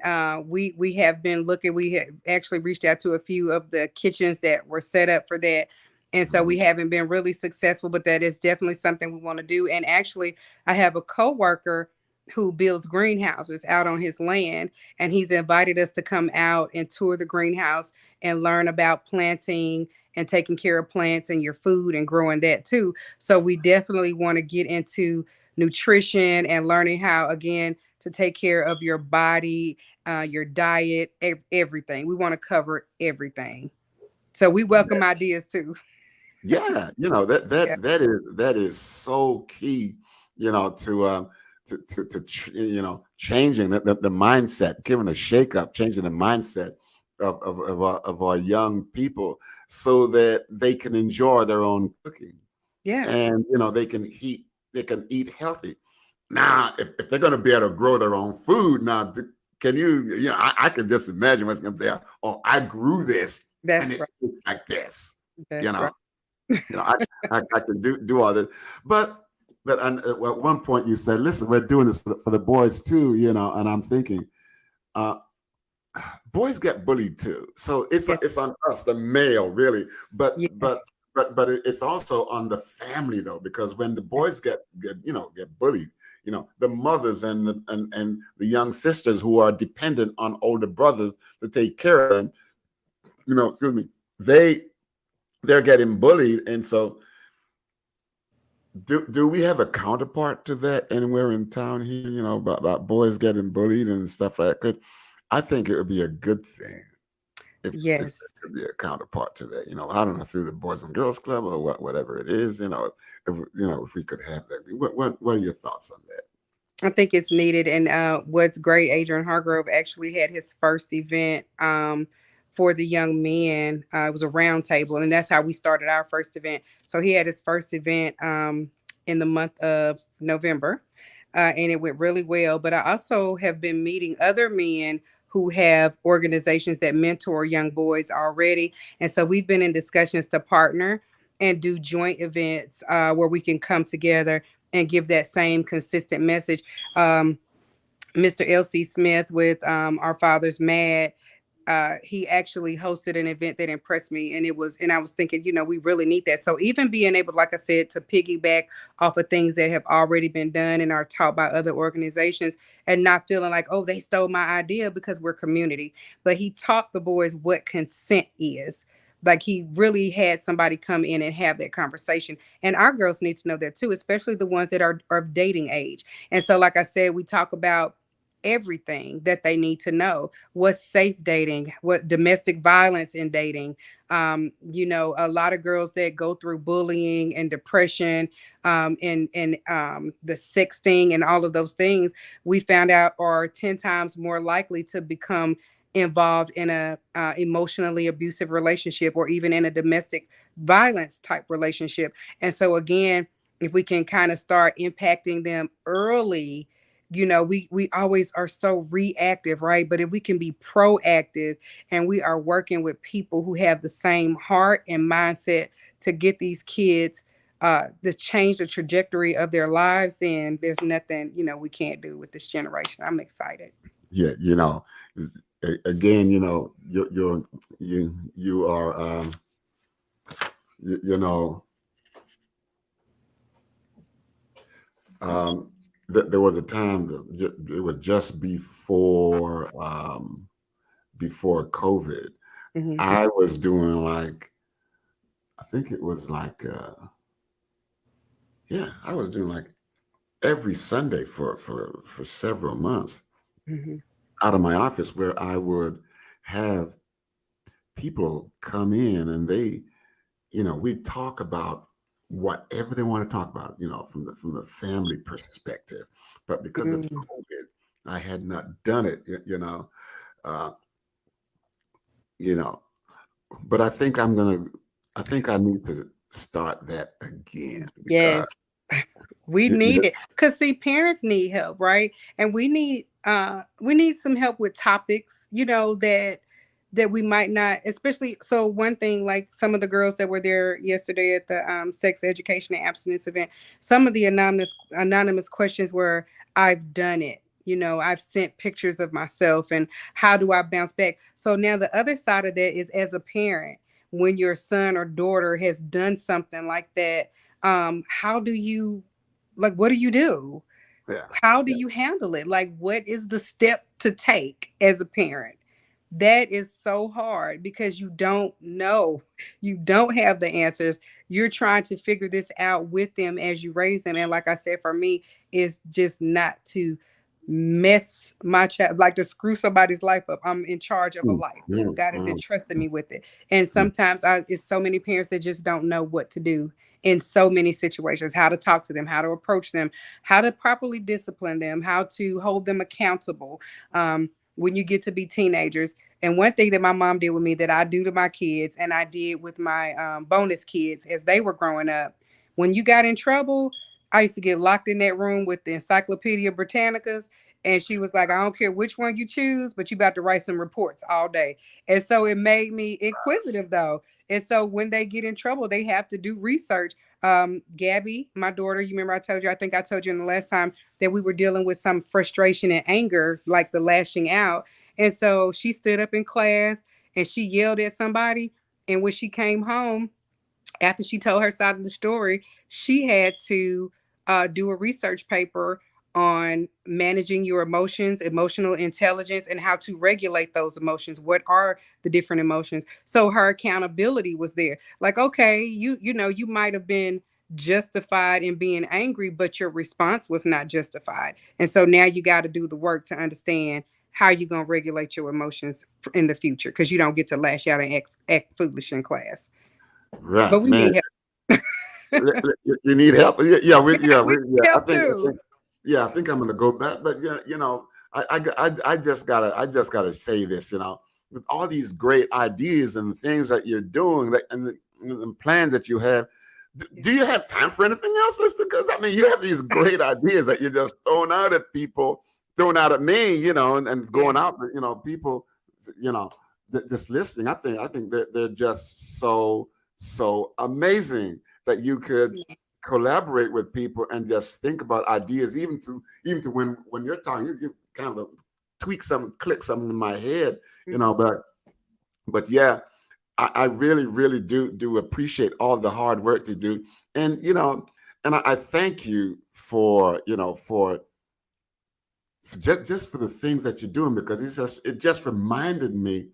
we have been looking. We have actually reached out to a few of the kitchens that were set up for that, and so we haven't been really successful. But that is definitely something we want to do. And actually, I have a coworker who builds greenhouses out on his land, and he's invited us to come out and tour the greenhouse and learn about planting and taking care of plants and your food and growing that too. So we definitely want to get into nutrition and learning how, again, to take care of your body, your diet, everything. We want to cover everything. So we welcome ideas too.
yeah, that
Yeah.
that is so key, changing the mindset, giving a shake up, changing the mindset of our young people so that they can enjoy their own cooking,
Yeah.
and they can eat healthy. Now, if they're going to be able to grow their own food, now can I can just imagine what's going to be. Oh, I grew this and
That's
it
right.
looks like this. You
That's
know,
right.
I can do all this, but at one point you said, "Listen, we're doing this for the boys too," and I'm thinking, uh, boys get bullied too, so it's
Yes.
it's on us, the male, really, but
Yeah.
but but it's also on the family though, because when the boys get bullied, the mothers and the young sisters who are dependent on older brothers to take care of them, excuse me, they they're getting bullied, and so do we have a counterpart to that anywhere in town here? About boys getting bullied and stuff like that. I think it would be a good thing if there
Yes.
could be a counterpart to that. I don't know, through the Boys and Girls Club or whatever it is. If we could have that. What are your thoughts on that?
I think it's needed. And what's great, Adrian Hargrove actually had his first event for the young men. It was a round table, and that's how we started our first event. So he had his first event in the month of November, and it went really well. But I also have been meeting other men who have organizations that mentor young boys already. And so we've been in discussions to partner and do joint events where we can come together and give that same consistent message. Um, Mr. L.C. Smith with Our Father's Mad, he actually hosted an event that impressed me, and I was thinking, we really need that. So even being able, like I said, to piggyback off of things that have already been done and are taught by other organizations, and not feeling like, oh, they stole my idea, because we're community. But he taught the boys what consent is. Like, he really had somebody come in and have that conversation, and our girls need to know that too, especially the ones that are of dating age. And so, like I said, we talk about everything that they need to know: what's safe dating, what domestic violence in dating. A lot of girls that go through bullying and depression, and the sexting and all of those things, we found out are 10 times more likely to become involved in a emotionally abusive relationship, or even in a domestic violence type relationship. And so again, if we can kind of start impacting them early, we always are so reactive, right? But if we can be proactive and we are working with people who have the same heart and mindset to get these kids to change the trajectory of their lives, then there's nothing we can't do with this generation. I'm excited.
Yeah, again, you are, you, you know, um, there was a time it was just before COVID.
Hmm.
I was doing, like, I think it was like, yeah, I was doing like every Sunday for several months
Hmm.
out of my office, where I would have people come in, and we talk about whatever they want to talk about, from the family perspective. But because of
Hmm.
COVID, I had not done it, uh, you know. But I think I need to start that again, because
Yes. We
You
need
know?
it because see, parents need help, right? And we need some help with topics, that we might not, especially. So one thing, like some of the girls that were there yesterday at the sex education and abstinence event, some of the anonymous questions were, I've done it. I've sent pictures of myself, and how do I bounce back? So now the other side of that is, as a parent, when your son or daughter has done something like that, how do you, like, what do you do?
Yeah.
How do
Yeah.
you handle it? Like, what is the step to take as a parent? That is so hard because you don't know. You don't have the answers. You're trying to figure this out with them as you raise them. And like I said, for me, it's just not to mess my child, like to screw somebody's life up. I'm in charge of a
Mm,
life.
mm,
God has
mm,
entrusted me with it. And
mm,
sometimes it's so many parents that just don't know what to do in so many situations, how to talk to them, how to approach them, how to properly discipline them, how to hold them accountable when you get to be teenagers. And one thing that my mom did with me that I do to my kids, and I did with my bonus kids as they were growing up, when you got in trouble, I used to get locked in that room with the Encyclopedia Britannicas. And she was like, I don't care which one you choose, but you about to write some reports all day. And so it made me inquisitive, though. And so when they get in trouble, they have to do research. Gabby, my daughter, you remember I think I told you in the last time that we were dealing with some frustration and anger, like the lashing out. And so she stood up in class and she yelled at somebody. And when she came home, after she told her side of the story, she had to do a research paper on managing your emotions, emotional intelligence, and how to regulate those emotions. What are the different emotions? So her accountability was there. Like, okay, you might have been justified in being angry, but your response was not justified. And so now you got to do the work to understand how you're going to regulate your emotions in the future, because you don't get to lash out and act foolish in class. But
right,
we
man.
need help.
You need help. Yeah, yeah,
We
yeah.
need help too.
Yeah, I think I'm gonna go back. But yeah, I I just gotta say this. With all these great ideas and things that you're doing, and plans that you have, do you have time for anything else, Lister? Because I mean, you have these great ideas that you're just throwing out at people, throwing out at me, and
Yeah.
going out, people, you know, just listening. I think they're just so amazing that you could
Yeah.
collaborate with people and just think about ideas, even to when you're talking, you kind of tweak something, click something in my head,
Mhm.
but yeah, I really, really do appreciate all the hard work to do, and I thank you for just for the things that you're doing, because it just reminded me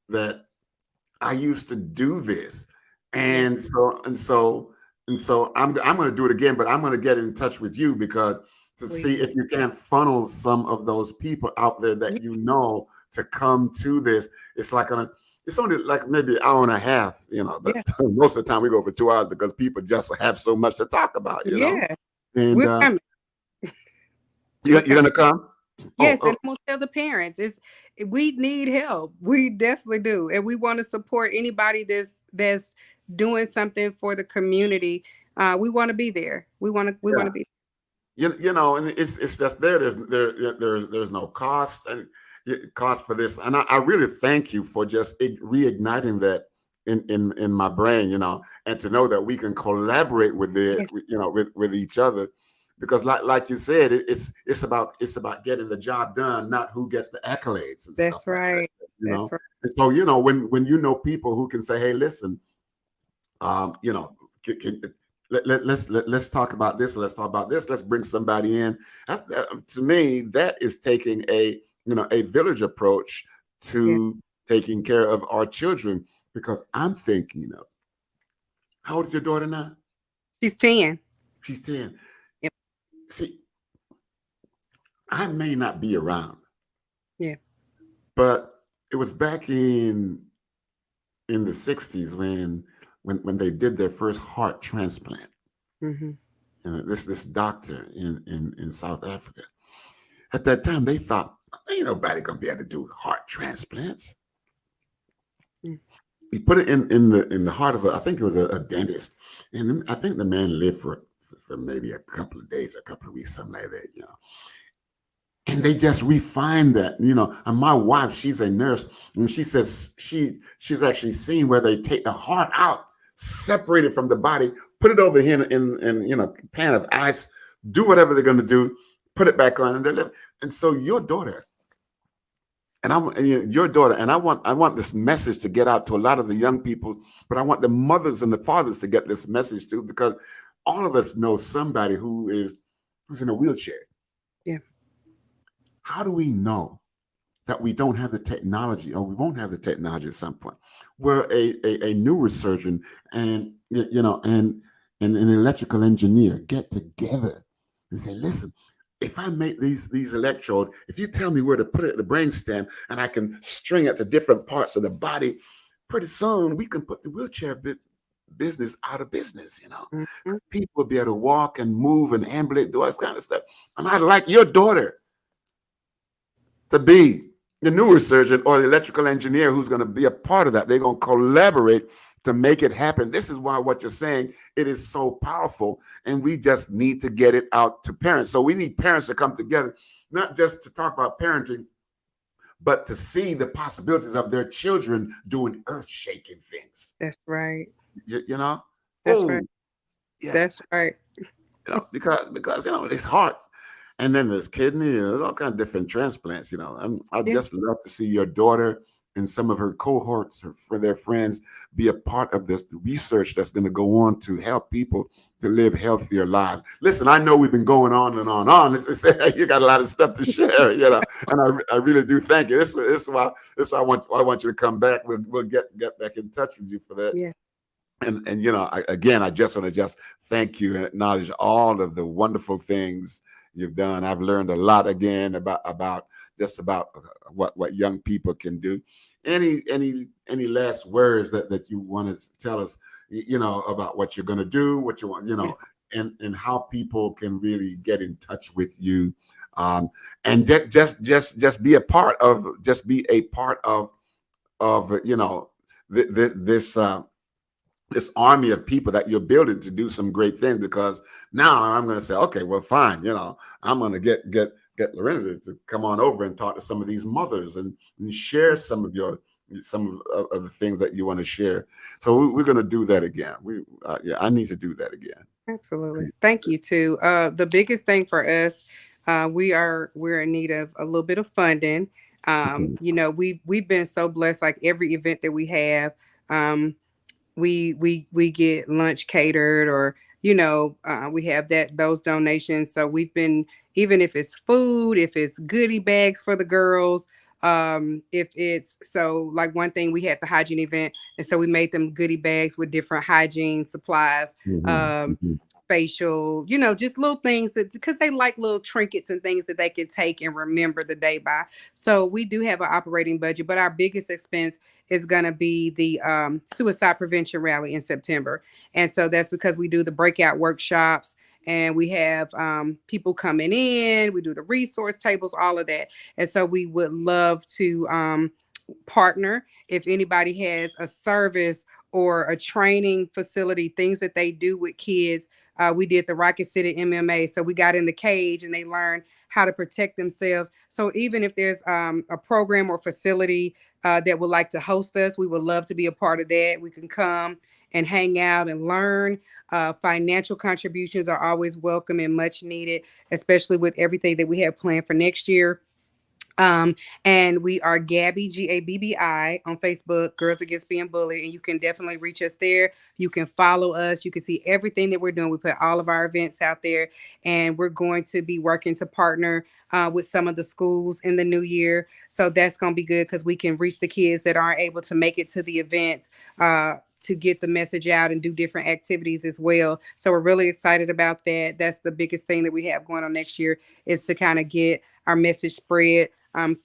that I used to do this,
Yeah.
and so I'm going to do it again, but I'm going to get in touch with you because to see
Please.
if you can funnel some of those people out there
Yeah.
that to come to this. It's only like maybe an hour and a half, but
Yeah.
most of the time we go for 2 hours because people just have so much to talk about.
Yeah.
And
We're coming. We're
you're
coming.
going to come? Oh,
Yes, and
oh,
I'm gonna tell the parents we need help. We definitely do. And we want to support anybody that's doing something for the community. We want to be there. We want to
yeah.
be.
And it's just there's no cost and cost for this, and I really thank you for just reigniting that in my brain, and to know that we can collaborate with
Yeah,
with each other, because like you said, it's about getting the job done, not who gets the accolades and stuff
that's
like that,
right.
you know.
That's right.
And so when people who can say, hey, listen, you know, let's talk about this. Let's talk about this. Let's bring somebody in. To me, that is taking a village approach
Yeah.
to taking care of our children. Because I'm thinking, how old is your daughter now?
She's 10.
She's 10.
Yep.
See, I may not be around,
Yeah.
but it was back in the '60s when they did their first heart transplant.
Hmm.
This doctor in South Africa. At that time, they thought ain't nobody gonna be able to do heart transplants. He put it in the heart of I think it was a dentist, and I think the man lived for for maybe a couple of days, a couple of weeks, something like that, and they just refine that, and my wife, she's a nurse, and she says she's actually seen where they take the heart out, separate it from the body, put it over here in pan of ice, do whatever they're going to do, put it back on, and they live. And so your daughter, and I want this message to get out to a lot of the young people, but I want the mothers and the fathers to get this message too, because all of us know somebody who's in a wheelchair.
Yeah.
How do we know that we don't have the technology, or we won't have the technology at some point, where a neurosurgeon and and an electrical engineer get together and say, listen, if I make these electrodes, if you tell me where to put it at the brainstem, and I can string it to different parts of the body, pretty soon we can put the wheelchair business out of business.
Mhm.
People will be able to walk and move and ambulate, do all this kind of stuff. And I'd like your daughter to be the neurosurgeon or the electrical engineer who's going to be a part of that. They're going to collaborate to make it happen. This is why what you're saying, it is so powerful, and we just need to get it out to parents. So we need parents to come together, not just to talk about parenting, but to see the possibilities of their children doing earth-shaking things.
That's right.
You know?
That's right.
Oh, yeah.
That's right.
Because it's hard. And then there's kidney, and there's all kinds of different transplants. I'd
Yeah.
just love to see your daughter and some of her cohorts, for their friends, be a part of this research that's going to go on to help people to live healthier lives. Listen, I know we've been going on and on. You got a lot of stuff to share, and I really do thank you. This is why I want you to come back. We'll get back in touch with you for that.
Yeah.
And I just want to just thank you and acknowledge all of the wonderful things you've done. I've learned a lot again about what young people can do. Any last words that you want to tell us, about what you're going to do, what you want,
Yeah.
and how people can really get in touch with you, and just be a part of this this army of people that you're building to do some great things. Because now I'm going to say, okay, well, fine, I'm going to get Lorinda to come on over and talk to some of these mothers, and share some of the things that you want to share. So we're going to do that again. I need to do that again.
Absolutely. Thank you too. The biggest thing for us, we're in need of a little bit of funding.
Okay.
We've been so blessed. Like every event that we have, um, we get lunch catered, or we have those donations. So we've been, even if it's food, if it's goodie bags for the girls, if it's, so like one thing, we had the hygiene event, and so we made them goodie bags with different hygiene supplies,
Mhm,
um
mhm.
facial, just little things, that because they like little trinkets and things that they can take and remember the day by. So we do have an operating budget, but our biggest expense is going to be the suicide prevention rally in September. And so that's because we do the breakout workshops, and we have people coming in, we do the resource tables, all of that. And so we would love to partner. If anybody has a service or a training facility, things that they do with kids. We did the Rocket City MMA. So we got in the cage and they learned how to protect themselves. So even if there's a program or facility that would like to host us, we would love to be a part of that. We can come and hang out and learn. Financial contributions are always welcome and much needed, especially with everything that we have planned for next year. Um, and we are Gabby, Gabbi, on Facebook, Girls Against Being Bullied. And you can definitely reach us there. You can follow us. You can see everything that we're doing. We put all of our events out there, and we're going to be working to partner with some of the schools in the new year. So that's going to be good because we can reach the kids that aren't able to make it to the events. To get the message out and do different activities as well. So we're really excited about that. That's the biggest thing that we have going on next year, is to kind of get our message spread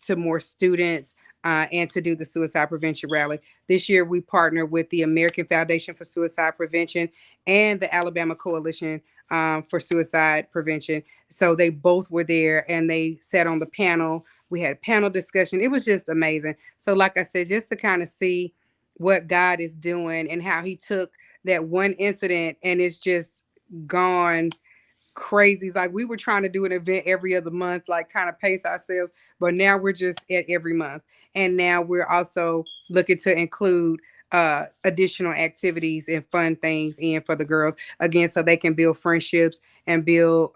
to more students, and to do the suicide prevention rally. This year, we partner with the American Foundation for Suicide Prevention and the Alabama Coalition for Suicide Prevention. So they both were there and they sat on the panel. We had a panel discussion. It was just amazing. So, like I said, just to kind of see what God is doing and how He took that one incident and it's just gone. crazy. Like we were trying to do an event every other month, like kind of pace ourselves, but now we're just at every month. And now we're also looking to include additional activities and fun things in for the girls again, so they can build friendships and build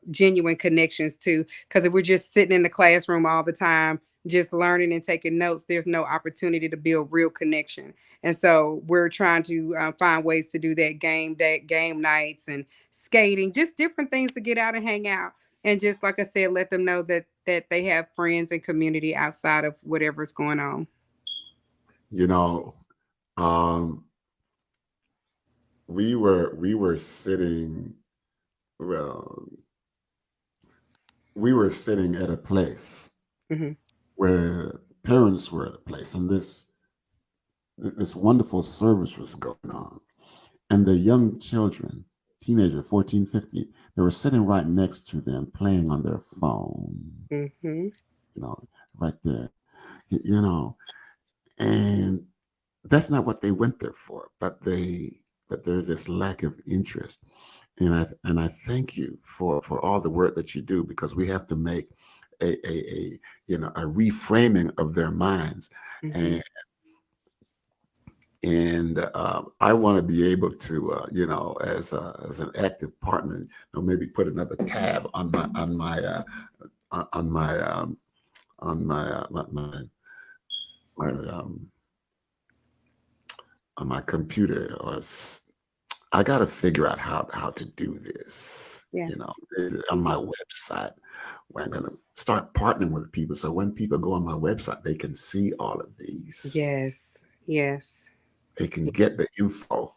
genuine connections too. Because if we're just sitting in the classroom all the time, just learning and taking notes, there's no opportunity to build real connection. And so we're trying to find ways to do that game day, game nights, and skating, just different things to get out and hang out. And just like I said, let them know that they have friends and community outside of whatever's going on.
You know, um, we were sitting, well, we were sitting at a place
Hmm.
where parents were at a place, and this wonderful service was going on, and the young children, teenager 14, 15, they were sitting right next to them playing on their phone,
Hmm.
you know, right there, you know, and that's not what they went there for, but there's this lack of interest. And I thank you for all the work that you do, because we have to make a a reframing of their minds.
Hmm.
And I want to be able to, as an active partner, maybe put another tab on my on my, my on my computer, I got to figure out how to do this,
Yeah.
on my website, where I'm going to start partnering with people. So when people go on my website, they can see all of these.
Yes. Yes.
They can get the info,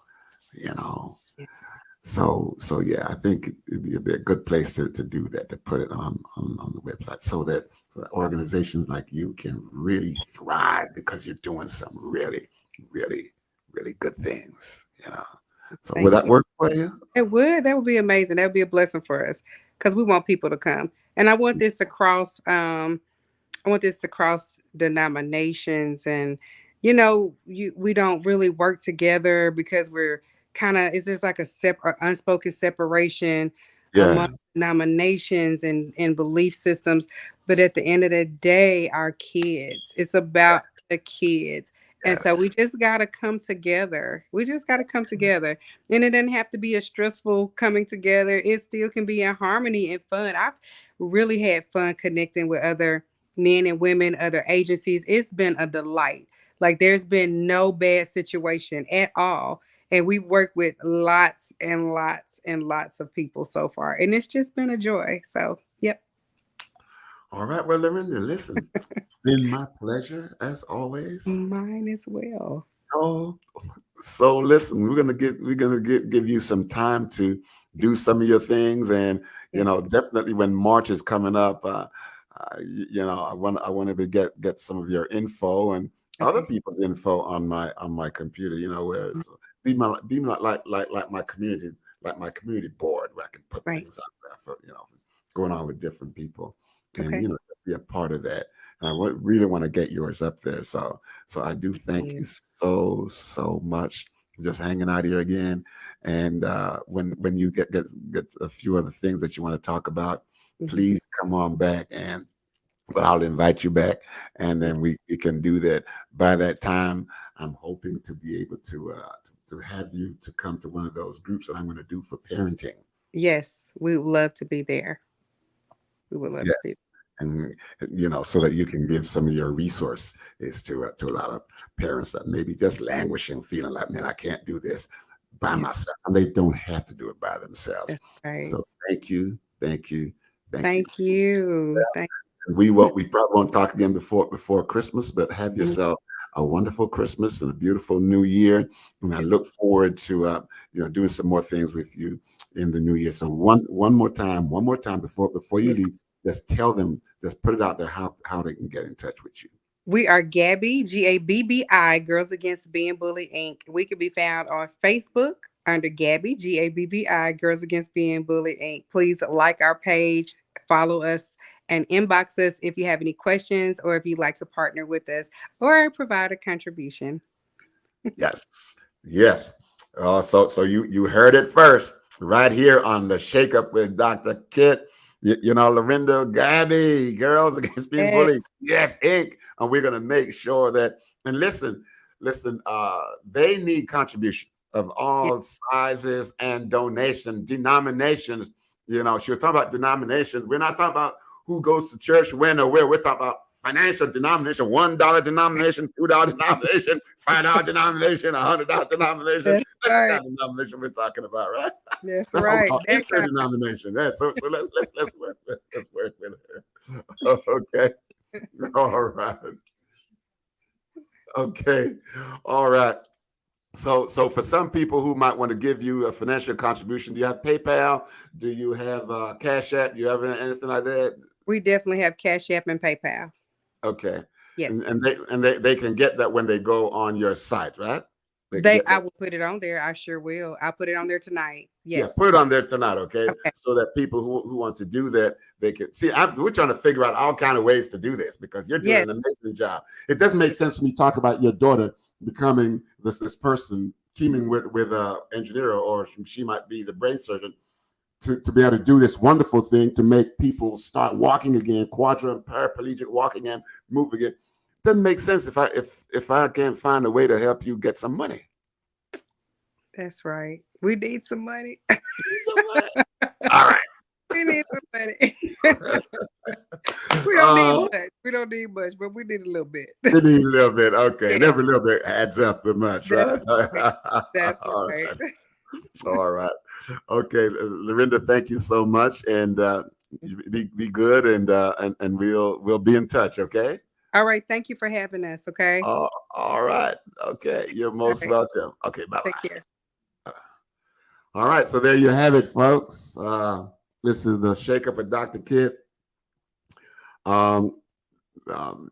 you know.
Yeah.
So yeah, I think it'd be a good place to do that, to put it on the website, so that organizations like you can really thrive, because you're doing some really, really, really good things, you know. So will
Thank
that
you.
work for you?
It would. That would be amazing. That would be a blessing for us because we want people to come. And I want this to cross. I want this to cross denominations, and we don't really work together because we're kind of is there's like a separate unspoken separation among
Yeah.
denominations and belief systems. But at the end of the day, our kids. It's about the kids. And so
Yes.
we just gotta come together. We just gotta come together. And it doesn't have to be a stressful coming together. It still can be in harmony and fun. I've really had fun connecting with other men and women, other agencies. It's been a delight. Like there's been no bad situation at all. And we work with lots and lots and lots of people so far. And it's just been a joy. So, yep.
All right. Well, Lorinda, listen, it's been my pleasure as always.
Mine as well.
So, so listen, we're gonna give you some time to do some of your things, and
Yeah.
definitely when March is coming up, I want to get some of your info and other
Okay.
people's info on my computer. Where be my community, like my community board, where I can put
Right.
things out there for going on with different people, and
Okay.
be a part of that. And really want to get yours up there. So I do
Thank
thank
you.
you so much for just hanging out here again. And when you get a few other things that you want to talk about,
Mhm.
please come on back, and but I'll invite you back, and then we can do that. By that time, I'm hoping to be able to have you to come to one of those groups that I'm going to do for parenting.
Yes, we would love to be there. We would love
Yeah,
to be.
and so that you can give some of your resource is to a lot of parents that maybe just languishing, feeling like, man, I can't do this by
Yeah,
myself, and they don't have to do it by themselves.
that's right.
So thank you, thank you, thank you.
Thank you. Thank
We probably won't talk again before Christmas, but have
you.
yourself a wonderful Christmas and a beautiful New Year. And I look forward to doing some more things with you in the new year. So one more time before you
Yes.
leave, just tell them, just put it out there how they can get in touch with you.
We are Gabby, Gabbi, Girls Against Being Bullied Inc. We can be found on Facebook under Gabby, Gabbi, Girls Against Being Bullied Inc. Please like our page, follow us, and inbox us if you have any questions or if you'd like to partner with us or provide a contribution.
Yes, yes. So you heard it first, right here on the Shake Up with Dr. Kit. Lorinda, Gabby, Girls Against Being Bullied,
Yes.
yes, Inc. And we're gonna make sure that. And listen. They need contribution of
Yeah.
all sizes and donation denominations. She was talking about denominations. We're not talking about who goes to church when or where. We're talking about financial denomination, $1 denomination, $2 denomination, $5 denomination, $100 denomination.
That's
That's the
right.
kind of denomination we're talking about, right?
That's
That's what we
right.
call
That kind.
interdenomination. Yeah, so let's work with her. Okay. All right. Okay. All right. So for some people who might want to give you a financial contribution, do you have PayPal? Do you have Cash App? Do you have anything like that?
We definitely have Cash App and PayPal.
Okay. And,
Yes.
and they can get that when they go on your site, right? They can
They
get
I
that.
will put it on there. I sure will. I'll put it on there tonight.
Yeah,
Yes.
put it on there tonight, okay?
Okay.
So that people who want to do that, they can see. We're trying to figure out all kind of ways to do this because you're doing
Yes.
an amazing job. It doesn't make sense when you talk about your daughter becoming this person teaming with a engineer, or she might be the brain surgeon to be able to do this wonderful thing to make people start walking again, quadrant paraplegic walking and moving again. Doesn't make sense if I can't find a way to help you get some money.
That's right. We need some money.
Some money. All right.
We need some money. We don't need
Uh,
much. We don't need much, but we need a little bit.
we need a little bit. Okay. And
Yeah.
every little bit adds up to much,
That's
right?
right. That's
All
right.
right. All right. Okay. Lorinda, thank you so much. And be good, and we'll be in touch, okay?
All right. Thank you for having us. Okay.
All right. Okay. You're
All
most
right.
welcome. Okay,
Take
bye-bye.
care.
All right, so there you have it, folks. This is the Shake Up with Dr. Kid. Um,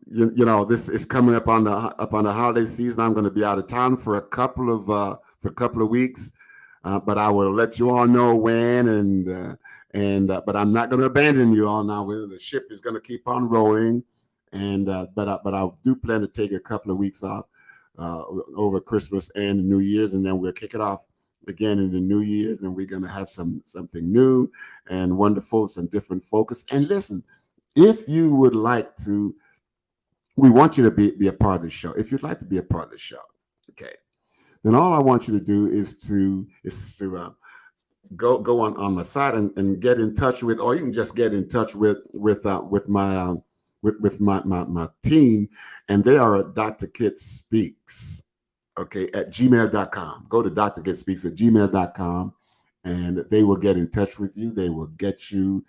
this is coming up on the holiday season. I'm going to be out of town for a couple of weeks, but I will let you all know when, but I'm not going to abandon you all now. The ship is going to keep on rolling, but I do plan to take a couple of weeks off over Christmas and New Year's, and then we'll kick it off again in the New Year's, and we're going to have something new and wonderful, some different focus. And listen, if you would like to, we want you to be a part of the show. If you'd like to be a part of the show, okay, then all I want you to do is to go on the site and get in touch with, or you can just get in touch with my team, and they are at Dr. Kit Speaks, okay, at gmail.com. Go to Dr. Kit Speaks at gmail.com, and they will get in touch with you. They will get you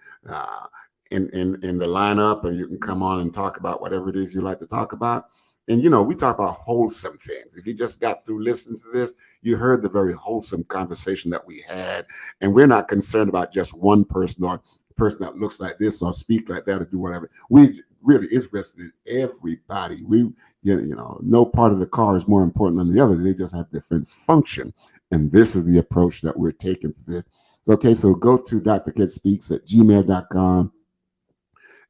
in the lineup, and you can come on and talk about whatever it is you like to talk about. And we talk about wholesome things. If you just got through listening to this, you heard the very wholesome conversation that we had. And we're not concerned about just one person or a person that looks like this or speak like that or do whatever. We really interested in everybody. No part of the car is more important than the other. They just have different function. And this is the approach that we're taking to this. Okay, so go to Dr. Kid Speaks at gmail.com,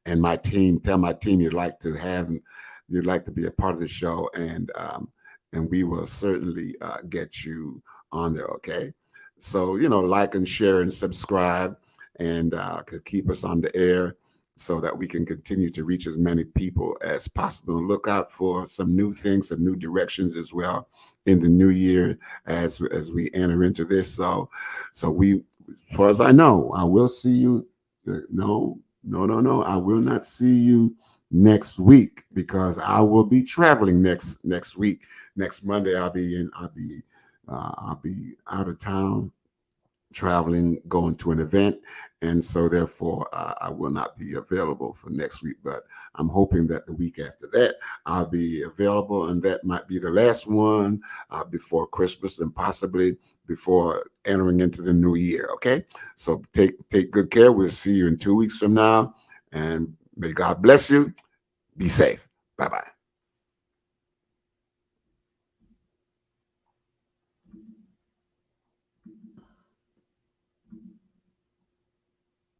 and tell my team you'd like to be a part of the show, and we will certainly get you on there. Okay, so like and share and subscribe, and could keep us on the air so that we can continue to reach as many people as possible. And look out for some new things, some new directions as well in the new year as we enter into this. So we, as far as I know, I will see you. No. I will not see you next week because I will be traveling next week. Next Monday, I'll be out of town, traveling, going to an event, and so therefore I will not be available for next week. But I'm hoping that the week after that I'll be available, and that might be the last one before Christmas and possibly before entering into the new year. Okay, so take good care. We'll see you in 2 weeks from now, and may God bless you. Be safe. Bye bye.